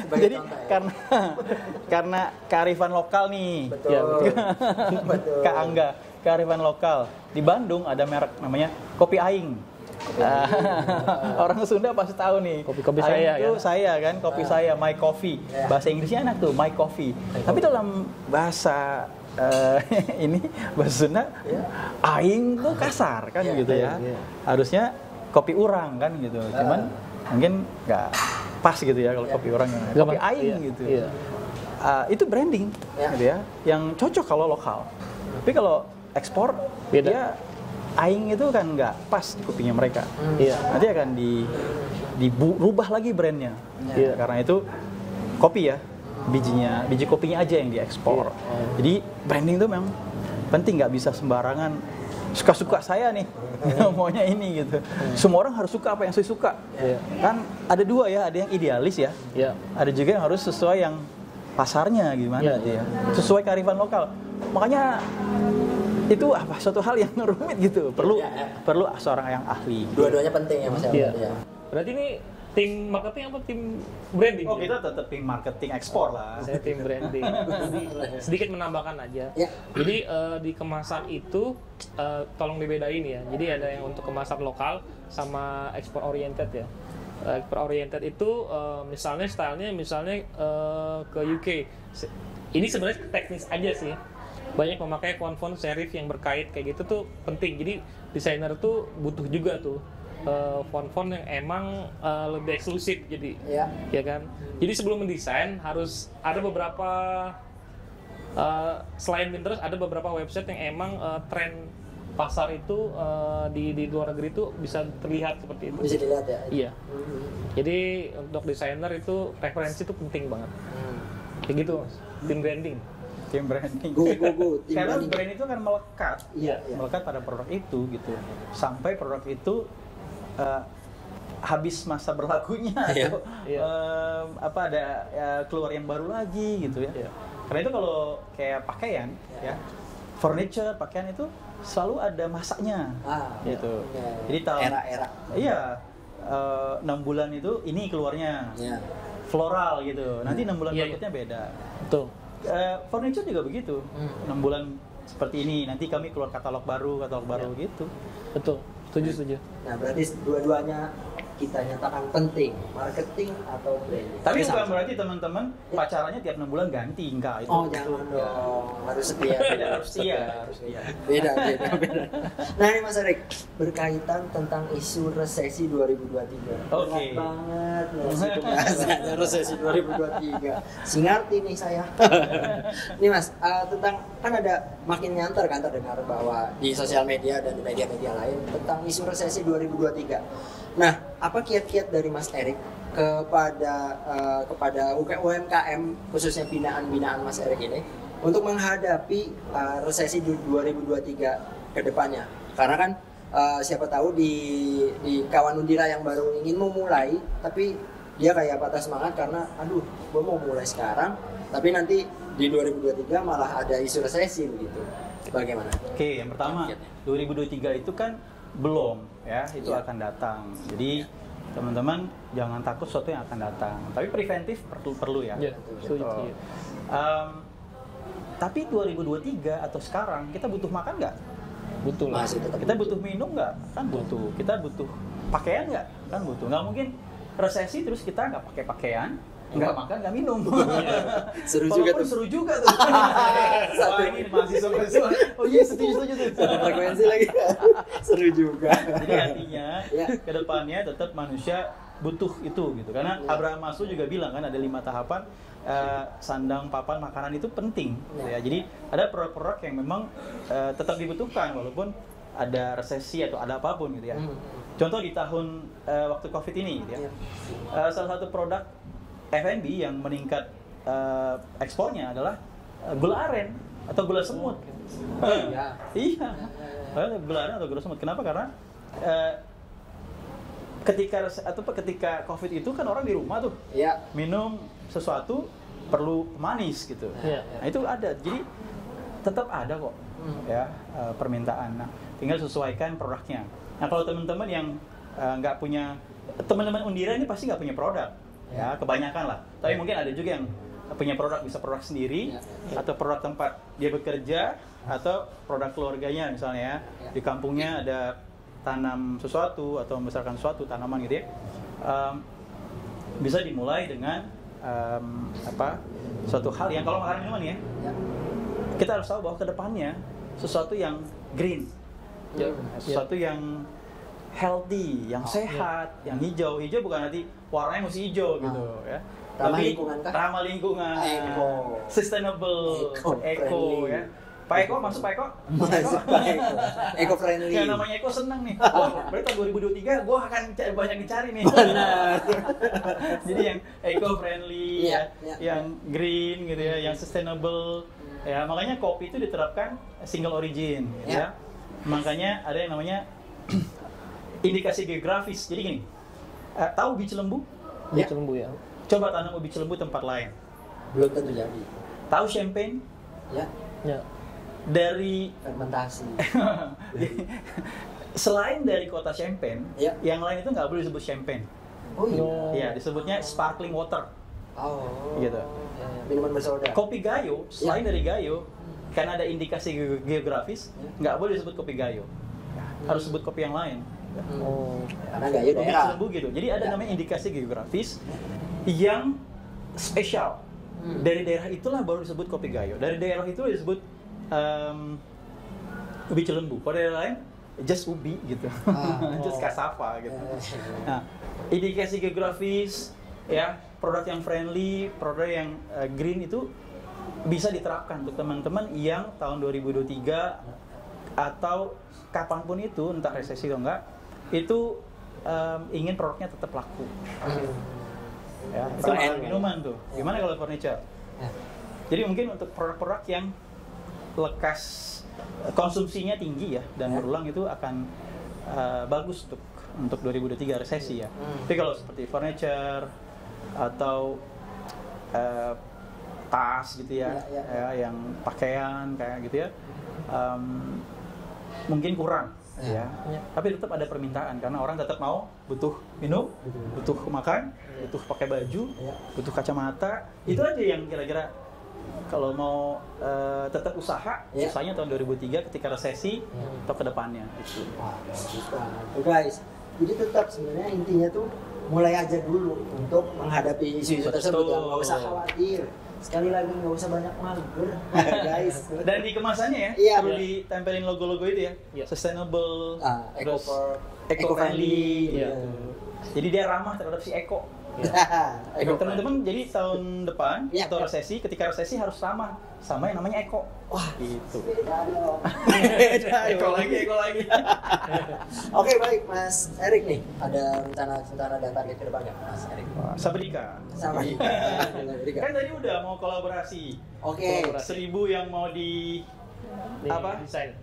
Sebagai Jadi contoh ya. karena kearifan lokal nih, Betul. Ya, betul. Betul. Kak Angga, kearifan lokal. Di Bandung ada merek namanya Kopi Aing. Orang Sunda pasti tahu nih. Kopi Aing saya, itu ya? saya kan, kopi saya, my coffee. Ya. Bahasa Inggrisnya enak tuh, my coffee. Tapi dalam bahasa ini bahasa Sunda, Aing tuh kasar kan Ya, gitu ya. ya. Harusnya kopi urang kan gitu. Cuman mungkin nggak pas gitu ya kalau kopi urang yang Nggak kopi pas, Aing iya, gitu. iya. Itu branding Ya. gitu ya, yang cocok kalau lokal. Tapi kalau ekspor Beda. dia Aing itu kan nggak pas di kupingnya mereka. Iya. Nanti akan dirubah lagi brandnya. Iya. Karena itu kopi ya, biji kopinya aja yang diekspor. Jadi branding itu memang penting, nggak bisa sembarangan. Suka-suka saya nih, maunya ini gitu. Semua orang harus suka apa yang saya suka. Iya. Kan ada dua ya, ada yang idealis ya, Iya. ada juga yang harus sesuai yang pasarnya gimana Iya, gitu ya, sesuai kearifan lokal. Makanya itu suatu hal yang rumit gitu, perlu seorang yang ahli. Dua-duanya penting ya Mas Iya. ya. Berarti ini tim marketing apa tim branding? Oh, kita tetap tim marketing ekspor lah. Saya tim branding. Jadi, sedikit menambahkan aja. Ya. Jadi di kemasan itu tolong dibedain ya. Jadi ada yang untuk kemasan lokal sama ekspor oriented ya. Ekspor oriented itu misalnya stylenya ke UK. Ini sebenarnya teknis aja sih. Banyak memakai font-font serif yang berkait kayak gitu tuh penting. Jadi desainer tuh butuh juga tuh font-font yang emang lebih eksklusif jadi ya kan. Jadi sebelum mendesain harus ada beberapa selain Pinterest ada beberapa website yang emang tren pasar itu di luar negeri itu bisa terlihat seperti itu. Bisa dilihat ya. Iya. Jadi untuk desainer itu referensi itu penting banget. Kayak gitu Mas. Tim branding. Tim branding. Go. Tim Karena branding. brand itu kan melekat, Iya. melekat pada produk itu gitu. Sampai produk itu habis masa berlakunya Iya. atau Iya. ada keluar yang baru lagi gitu ya. Iya. Karena itu kalau kayak pakaian ya, furniture, pakaian itu selalu ada masanya gitu. Iya. Jadi tahun Era-era. iya 6 bulan itu ini keluarnya Iya. floral gitu. Nanti 6 bulan Iya, berikutnya beda. Betul. Furniture juga begitu. 6 bulan seperti ini, nanti kami keluar katalog baru gitu. Betul. Setuju. Nah, berarti dua-duanya kita nyatakan penting, marketing atau branding. Tapi Oke, bukan sama-sama. berarti teman-teman pacarannya tiap 6 bulan ganti, enggak itu. Oh, jangan dong. Harus setia. Beda, harus setia. Beda. Nah, ini Mas Erik, berkaitan tentang isu resesi 2023. Oke. Berat banget nih pembahasannya resesi 2023. Singarti nih saya. Nih Mas, tentang kan ada makin nyantar kan terdengar bahwa di sosial media dan di media-media lain tentang isu resesi 2023. Nah, apa kiat-kiat dari Mas Erik kepada UMKM khususnya binaan Mas Erik ini untuk menghadapi resesi 2023 ke depannya? Karena kan siapa tahu di kawan Undira yang baru ingin memulai, tapi dia kayak patah semangat karena aduh, gue mau mulai sekarang, tapi nanti di 2023 malah ada isu resesi begitu. Bagaimana? Oke, yang pertama 2023 itu kan belum ya, itu Iya. akan datang. Jadi teman-teman jangan takut sesuatu yang akan datang. Tapi preventif perlu ya. Iya, Gitu. setuju. Tapi 2023 atau sekarang kita butuh makan nggak? Betul lah. Masih tetap Kita butuh minum nggak? Kan butuh. Kita butuh pakaian nggak? Kan butuh. Nggak mungkin resesi terus kita nggak pakai pakaian, nggak makan, nggak minum. Seru juga Walaupun tuh. seru juga tuh. Wah, ini mahasiswa. Oh iya, setuju tuh. Frekuensi lagi. Seru juga. Jadi artinya Ya. ke depannya tetap manusia butuh itu gitu. Karena Ya. Abraham Maslow juga bilang kan ada 5 tahapan sandang, papan, makanan itu penting. Ya. Ya. Jadi ada produk-produk yang memang tetap dibutuhkan walaupun ada resesi atau ada apapun gitu ya. Contoh di tahun waktu Covid ini gitu ya. Salah satu produk F&B yang meningkat ekspornya adalah gula aren atau gula semut. Iya. Iya. Gula aren atau gula semut. Kenapa? Karena ketika Covid itu kan orang di rumah tuh Iya. minum sesuatu perlu manis gitu. Iya. Nah itu ada. Jadi tetap ada kok ya permintaan. Nah, tinggal sesuaikan produknya. Nah, kalau teman-teman yang nggak punya, teman-teman Undira ini pasti nggak punya produk, ya kebanyakan lah. Tapi mungkin ada juga yang punya produk, bisa produk sendiri atau produk tempat dia bekerja atau produk keluarganya misalnya ya. Di kampungnya ada tanam sesuatu atau membesarkan suatu tanaman gitu ya. Bisa dimulai dengan suatu hal yang kalau makanan minuman ya, kita harus tahu bahwa kedepannya sesuatu yang green, sesuatu yang healthy, yang sehat, yang hijau. Hijau bukan nanti warnanya mesti hijau gitu ya. Ramah Tapi lingkungan kah? ramah lingkungan, sustainable, eco ya. Pak Eko, masuk Pak Eko? Eco friendly. Ya namanya Eko senang nih. Berarti tahun 2023 gue akan banyak dicari nih. Benar. Jadi yang eco friendly, yang green gitu ya, yang sustainable. Ya makanya kopi itu diterapkan single origin, gitu ya. Makanya ada yang namanya indikasi geografis. Jadi gini, tahu ubi Cilembu? Ubi Cilembu ya. Coba tanam ubi Cilembu tempat lain. Belum tentu jadi. Tahu champagne? Ya. Dari fermentasi. Selain dari kota Champagne, yang lain itu nggak boleh disebut champagne. Oh iya. Ya, disebutnya sparkling water. Oh. Gitu. Minuman bersoda. Kopi Gayo, selain dari Gayo, karena ada indikasi geografis, nggak boleh disebut kopi Gayo. Harus sebut kopi yang lain. Karena Gayo daerah. Cilembu gitu. Jadi ada namanya indikasi geografis yang spesial. Dari daerah itulah baru disebut kopi Gayo. Dari daerah itu disebut ubi Cilembu. Kalau daerah lain just ubi gitu, just cassava gitu. Nah, indikasi geografis ya, produk yang friendly, produk yang green itu bisa diterapkan untuk teman-teman yang tahun 2023 atau kapanpun itu, entah resesi atau enggak, itu ingin produknya tetap laku. Ya, itu makanan minuman tuh. Gimana kalau furniture? Jadi mungkin untuk produk-produk yang lekas konsumsinya tinggi ya dan berulang itu akan bagus untuk 2023 resesi ya. Tapi kalau seperti furniture atau tas gitu ya, yang pakaian kayak gitu ya, mungkin kurang ya. Tapi tetap ada permintaan karena orang tetap butuh minum, butuh makan, butuh pakai baju, butuh kacamata. Itu aja yang kira-kira kalau mau tetap usahanya tahun 2003 ketika resesi atau ke depannya gitu. Tuh guys, jadi tetap sebenarnya intinya tuh mulai aja dulu untuk menghadapi isu-isu tersebut. Nggak usah khawatir. Sekali lagi nggak usah banyak mager, guys. Dan di kemasannya perlu ditempelin logo-logo itu ya, sustainable, eco-friendly. Jadi dia ramah terhadap si Eko. Teman-teman, jadi tahun depan atau resesi, ketika resesi harus ramah sama yang namanya Eko. Wah, gitu. Eko lagi. Oke, baik Mas Erik nih. Ada rencana target ke depan nggak, Mas Erik? Sabrika. Kan tadi udah mau kolaborasi. Oke. 1000 yang mau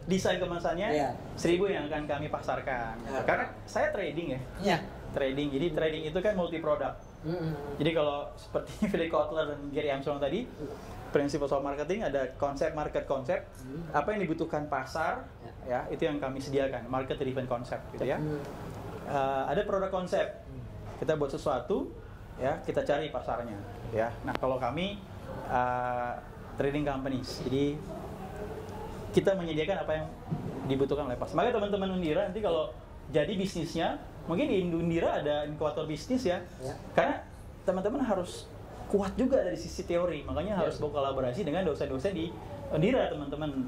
desain kemasannya, 1000 yang akan kami pasarkan. Karena saya trading ya. Trading, jadi trading itu kan multi produk. Jadi kalau seperti Philip Kotler dan Gary Armstrong tadi, prinsip soal marketing ada market konsep, apa yang dibutuhkan pasar, ya itu yang kami sediakan, market driven konsep, gitu ya. Ada produk konsep, kita buat sesuatu, ya kita cari pasarnya, ya. Nah kalau kami trading companies, jadi kita menyediakan apa yang dibutuhkan oleh pasar. Makanya teman-teman Undira nanti kalau jadi bisnisnya, mungkin di Undira ada inkubator bisnis ya. Karena teman-teman harus kuat juga dari sisi teori, makanya harus berkolaborasi dengan dosen-dosen di Undira teman-teman,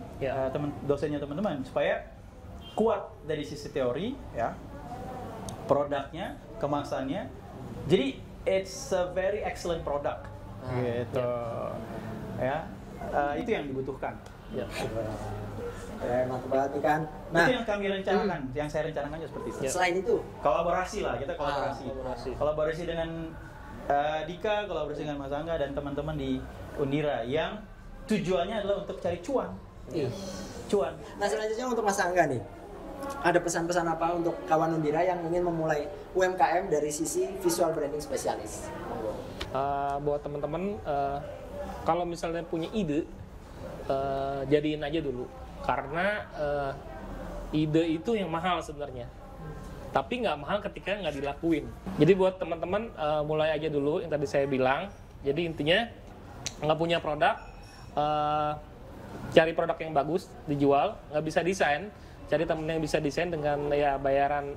dosennya teman-teman supaya kuat dari sisi teori ya, produknya, kemasannya. Jadi it's a very excellent product, gitu. Ya, itu yang dibutuhkan. Mantap banget nih kan. Nah, itu yang kami rencanakan, yang saya rencanakan seperti itu. Selain itu, kolaborasi lah, kita kolaborasi dengan Dika, kolaborasi dengan Mas Angga dan teman-teman di Undira yang tujuannya adalah untuk cari cuan. Cuan. Nah selanjutnya untuk Mas Angga nih, ada pesan-pesan apa untuk kawan Undira yang ingin memulai UMKM dari sisi visual branding spesialis? Buat teman-teman, kalau misalnya punya ide, jadiin aja dulu karena ide itu yang mahal sebenarnya. Tapi nggak mahal ketika nggak dilakuin. Jadi buat teman-teman mulai aja dulu yang tadi saya bilang. Jadi intinya nggak punya produk, cari produk yang bagus dijual. Nggak bisa desain, cari temen yang bisa desain dengan ya bayaran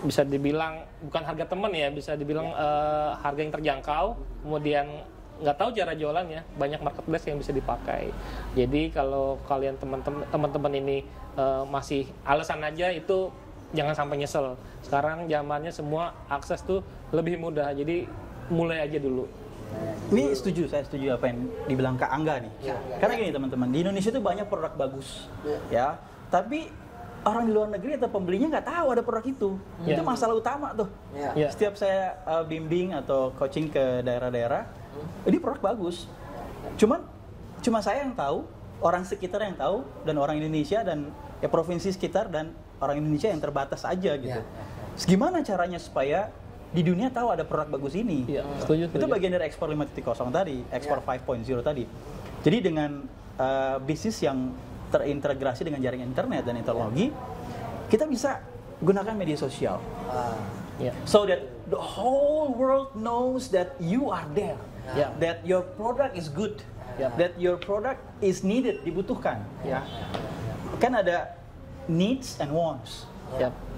bisa dibilang bukan harga teman ya, bisa dibilang harga yang terjangkau. Kemudian nggak tahu cara jualannya, banyak marketplace yang bisa dipakai. Jadi kalau kalian teman-teman ini masih alasan aja itu jangan sampai nyesel. Sekarang zamannya semua akses tuh lebih mudah, jadi mulai aja dulu. Ini saya setuju apa yang dibilang Kak Angga nih. Karena gini teman-teman, di Indonesia itu banyak produk bagus, ya. Tapi orang di luar negeri atau pembelinya nggak tahu ada produk itu. Itu masalah utama tuh. Setiap saya bimbing atau coaching ke daerah-daerah, ini produk bagus. Cuma saya yang tahu, orang sekitar yang tahu, dan orang Indonesia dan ya provinsi sekitar dan orang Indonesia yang terbatas aja gitu. Gimana caranya supaya di dunia tahu ada produk bagus ini? Setuju. Itu bagian dari ekspor 5.0 tadi, ekspor 5.0 tadi. Jadi dengan bisnis yang terintegrasi dengan jaringan internet dan teknologi, kita bisa gunakan media sosial. So that the whole world knows that you are there, that your product is good, that your product is needed, dibutuhkan. Kan ada needs and wants.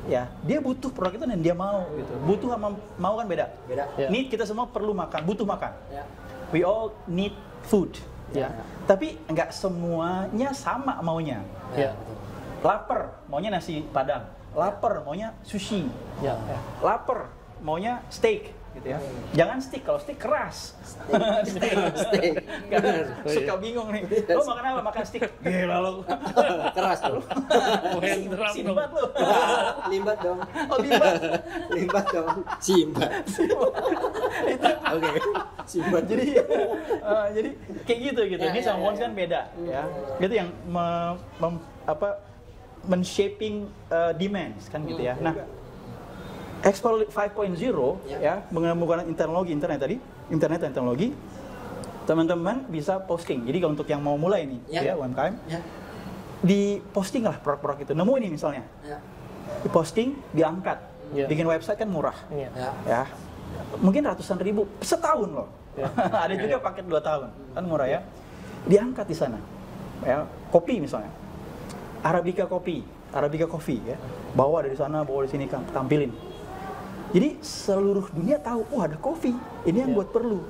Ya, dia butuh produk itu dan dia mau gitu. Butuh sama mau kan beda. Need, kita semua perlu makan, butuh makan. We all need food. Tapi nggak semuanya sama maunya. Lapar, maunya nasi padang. Lapar, maunya sushi. Lapar, maunya steak gitu ya. Jangan stick, kalau stick keras. Steak. Suka bingung nih. Lo makan apa? Makan stick. Gila lo. Keras tuh. Simbat lo. Limbat dong. Oh, limbat. Limbat dong. Simbat. Oke. Simbat. Jadi kayak gitu. Ini sama wants kan beda ya. Itu yang men-shaping demands kan gitu ya. Nah, Explore 5.0 ya, menggunakan internet dan teknologi, teman-teman bisa posting. Jadi kalau untuk yang mau mulai nih, ya UMKM, di posting lah produk-produk itu. Nemu ini misalnya, di posting, diangkat, bikin website kan murah, ya, mungkin ratusan ribu setahun loh. Ada juga paket 2 tahun, kan murah ya. Diangkat di sana, ya, kopi misalnya, Arabica Coffee ya, bawa dari sana, bawa di sini, tampilin. Jadi seluruh dunia tahu, ada kopi, ini yang buat perlu.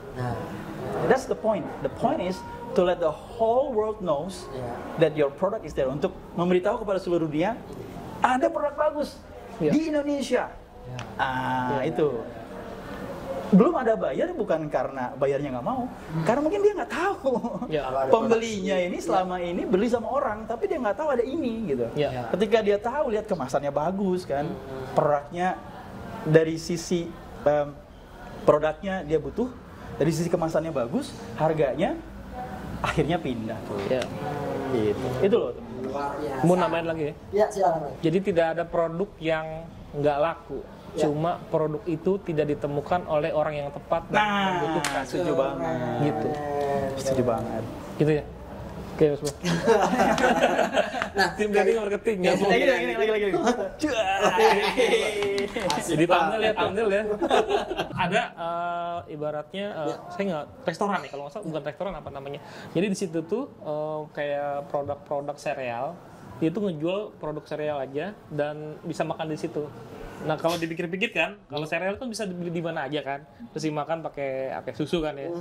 That's the point. The point is to let the whole world knows that your product is there. Untuk memberitahu kepada seluruh dunia, ada produk bagus di Indonesia. Itu. Belum ada bayar bukan karena bayarnya nggak mau, karena mungkin dia nggak tahu. Pembelinya ini selama ini beli sama orang, tapi dia nggak tahu ada ini gitu. Ketika dia tahu, lihat kemasannya bagus kan, produknya dari sisi produknya dia butuh, dari sisi kemasannya bagus, harganya akhirnya pindah tuh. Gitu. Itu loh teman-teman. Mau nambahin lagi ya? Ya, silakan. Jadi tidak ada produk yang nggak laku. Cuma produk itu tidak ditemukan oleh orang yang tepat dan membutuhkan. Setuju banget. Gitu. Setuju banget. Gitu ya. Oke, Mas Bro. Nah, tim dari marketing ya. Lagi. Jadi thumbnail ya. Ada ibaratnya saya nggak restoran nih, kalau nggak salah bukan restoran apa namanya. Jadi di situ tuh kayak produk-produk sereal, dia tuh ngejual produk sereal aja dan bisa makan di situ. Nah kalau dipikir-pikir kan, kalau sereal kan bisa dibeli di mana aja kan, terus dimakan pakai susu kan ya.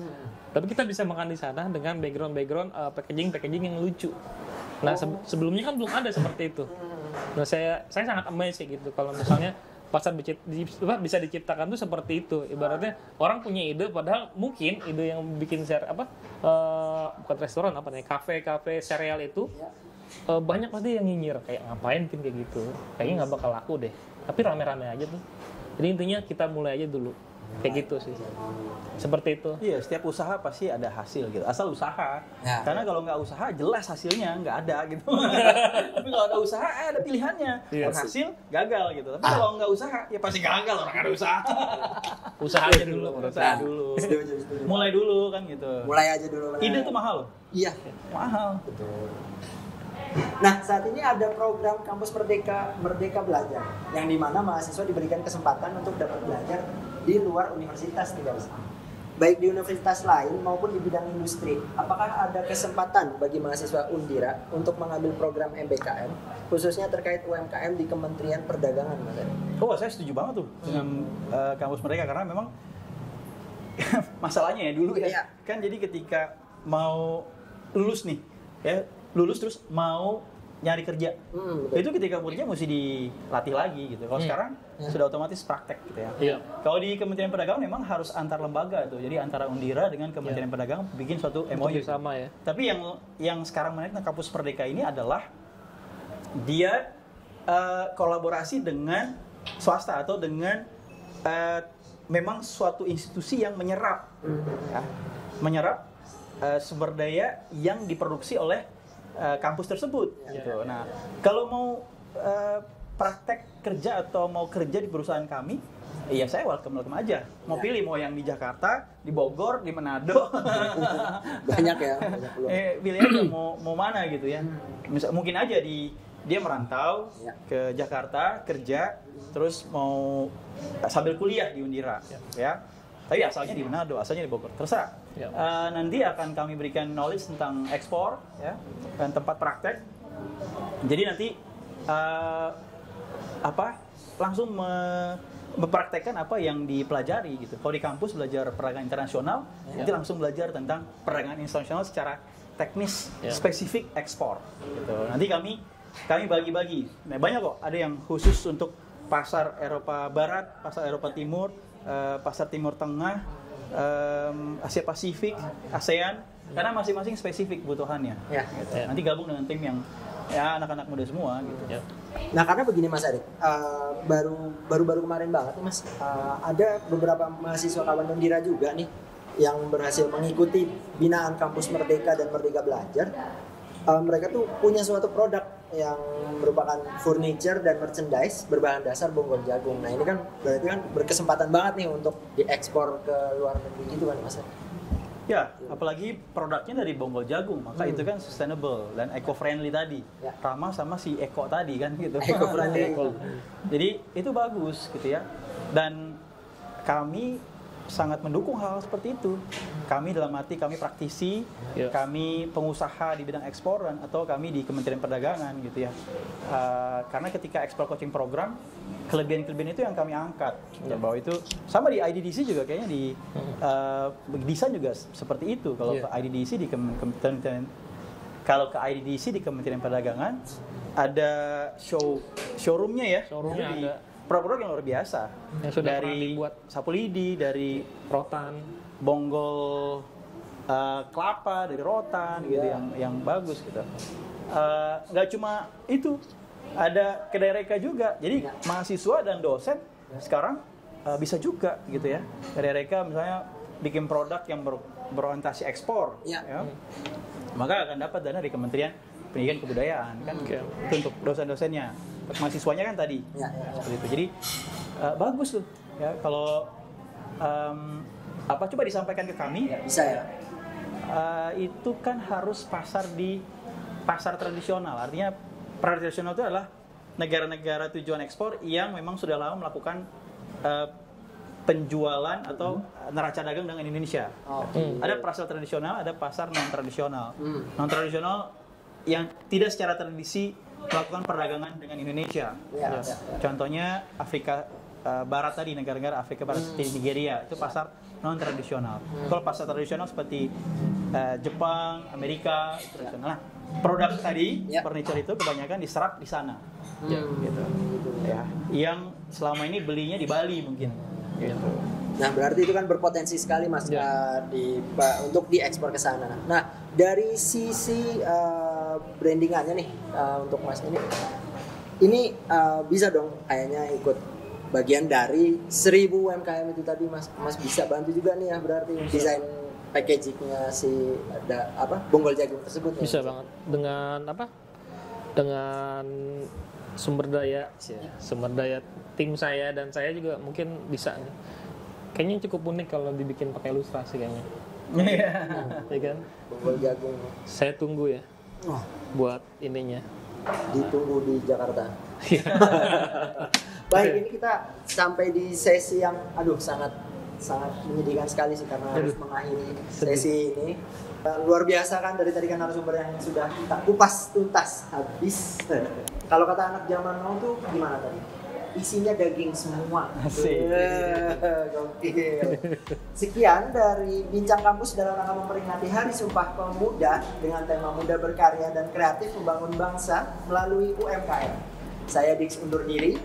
Tapi kita bisa makan di sana dengan background packaging yang lucu. Nah sebelumnya kan belum ada seperti itu. Nah saya sangat amazed kayak gitu. Kalau misalnya pasar bisa diciptakan tuh seperti itu. Ibaratnya orang punya ide, padahal mungkin ide yang bikin bukan restoran kafe sereal itu banyak pasti yang nyinyir kayak ngapain bikin kayak gitu. Kayaknya nggak bakal laku deh. Tapi rame-rame aja tuh. Jadi intinya kita mulai aja dulu. Kayak gitu sih. Seperti itu. Iya, setiap usaha pasti ada hasil gitu. Asal usaha. Ya. Karena kalau nggak usaha jelas hasilnya nggak ada gitu. Tapi kalau ada usaha ada pilihannya. Iya. Berhasil, gagal gitu. Tapi kalau nggak usaha ya pasti gagal, orang ada usaha. Usaha aja dulu, usaha dulu. Setuju. Mulai dulu kan gitu. Mulai aja dulu. Ide tuh mahal loh. Iya. Mahal. Betul. Nah, saat ini ada program Kampus Merdeka Belajar, yang dimana mahasiswa diberikan kesempatan untuk dapat belajar di luar universitas nih guys. Baik di universitas lain maupun di bidang industri. Apakah ada kesempatan bagi mahasiswa Undira untuk mengambil program MBKM, khususnya terkait UMKM di Kementerian Perdagangan, Mas Eri? Oh, saya setuju banget tuh dengan kampus mereka karena memang masalahnya ya dulu ya. Iya. Kan jadi ketika mau lulus nih, ya lulus terus mau nyari kerja. Betul. Itu ketika kuliah mesti dilatih lagi gitu. Kalau sekarang sudah otomatis praktek gitu ya. Iya. Kalau di Kementerian Perdagangan memang harus antar lembaga tuh. Jadi antara Undira dengan Kementerian Perdagangan bikin suatu MOU sama ya. Tapi yang sekarang menarik kampus Merdeka ini adalah dia kolaborasi dengan swasta atau dengan memang suatu institusi yang menyerap ya, menyerap sumber daya yang diproduksi oleh kampus tersebut gitu. Nah, kalau mau praktek kerja atau mau kerja di perusahaan kami, ya saya welcome aja. Mau pilih mau yang di Jakarta, di Bogor, di Manado. Banyak ya, banyak peluang. Pilih aja mau mana gitu ya. Mungkin aja dia merantau ke Jakarta kerja, terus mau sambil kuliah di Undira ya. Tapi asalnya di Manado, asalnya di Bogor, terserah. Nanti akan kami berikan knowledge tentang ekspor ya, dan tempat praktek. Jadi nanti langsung mempraktekkan apa yang dipelajari gitu. Kalau di kampus belajar perdagangan internasional, nanti langsung belajar tentang perdagangan internasional secara teknis spesifik ekspor gitu. Nanti kami bagi-bagi. Nah, banyak kok, ada yang khusus untuk pasar Eropa Barat, pasar Eropa Timur, pasar Timur Tengah, Asia Pasifik, ASEAN, karena masing-masing spesifik kebutuhannya. Gitu. Nanti gabung dengan tim yang ya anak-anak muda semua gitu. Nah, karena begini Mas Erik, baru kemarin banget nih Mas, ada beberapa mahasiswa kawan Undira juga nih yang berhasil mengikuti binaan Kampus Merdeka dan Merdeka Belajar. Mereka tuh punya suatu produk yang merupakan furniture dan merchandise berbahan dasar bonggol jagung. Nah, ini kan berarti kan berkesempatan banget nih untuk diekspor ke luar negeri gitu kan Mas. Ya, apalagi produknya dari bonggol jagung, maka itu kan sustainable dan eco-friendly tadi. Ramah sama si Eko tadi kan gitu. Eco-friendly. Jadi itu bagus gitu ya. Dan kami sangat mendukung hal seperti itu. Kami dalam arti kami praktisi, kami pengusaha di bidang ekspor atau kami di Kementerian Perdagangan gitu ya. Karena ketika ekspor coaching program, kelebihan-kelebihan itu yang kami angkat. Bahwa itu sama di IDDC juga kayaknya di desain juga seperti itu. Kalau ke IDDC di Kementerian Perdagangan ada showroomnya ya. Showroomnya ada. Produk yang luar biasa. Yang sudah dari dibuat. sapu lidi, dari Rotan, bonggol kelapa, dari rotan gitu yang bagus gitu. Nggak cuma itu, ada kedai reka juga. Jadi mahasiswa dan dosen sekarang bisa juga gitu ya. Kedai reka misalnya bikin produk yang berorientasi ekspor, ya. Maka akan dapat dana dari Kementerian Pendidikan Kebudayaan kan. Itu untuk dosen-dosennya. Mahasiswanya kan tadi seperti itu. Jadi bagus tuh ya kalau coba disampaikan ke kami. Bisa ya. Itu kan harus pasar di pasar tradisional. Artinya pasar tradisional itu adalah negara-negara tujuan ekspor yang memang sudah lama melakukan penjualan atau neraca dagang dengan Indonesia. Ada pasar tradisional, ada pasar non tradisional. Non tradisional yang tidak secara tradisi melakukan perdagangan dengan Indonesia. Contohnya Afrika Barat tadi, negara-negara Afrika Barat seperti Nigeria, itu pasar non tradisional. Kalau pasar tradisional seperti Jepang, Amerika, tradisional. Nah, produk tadi furniture itu kebanyakan diserap di sana. Gitu. Ya, yang selama ini belinya di Bali mungkin. Gitu. Nah, berarti itu kan berpotensi sekali Mas untuk diekspor ke sana. Nah, dari sisi brandingannya nih untuk Mas ini bisa dong kayaknya ikut bagian dari 1000 UMKM itu tadi Mas bisa bantu juga nih ya berarti desain packagingnya si ada bonggol jagung tersebut ya? Bisa banget dengan dengan sumber daya tim saya dan saya juga mungkin bisa nih. Kayaknya cukup unik kalau dibikin pakai ilustrasi kayaknya. Iya. Ya kan? Bonggol jagung. Saya tunggu ya Oh, buat ininya. ditunggu di Jakarta. Baik, ini kita sampai di sesi yang sangat menyedihkan sekali sih karena harus mengakhiri sesi ini. Luar biasa kan dari tadi kan narasumber yang sudah kita kupas tuntas habis. Kalau kata anak zaman now tuh gimana tadi? Isinya daging semua. Asik. Gokil. Sekian dari Bincang Kampus dalam rangka memperingati Hari Sumpah Pemuda dengan tema Muda Berkarya dan Kreatif Membangun Bangsa melalui UMKM. Saya Dix undur diri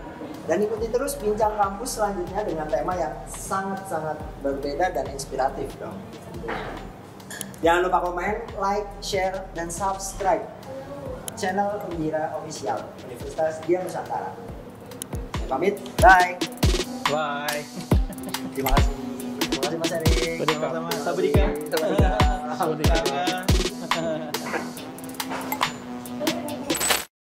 dan ikuti terus Bincang Kampus selanjutnya dengan tema yang sangat-sangat berbeda dan inspiratif dong. Jangan lupa komen, like, share, dan subscribe channel Undira Official Universitas Dian Nusantara. Saya pamit, bye. Bye. Terima kasih Mas Erik. Sama-sama. Sawadika. Sawadika.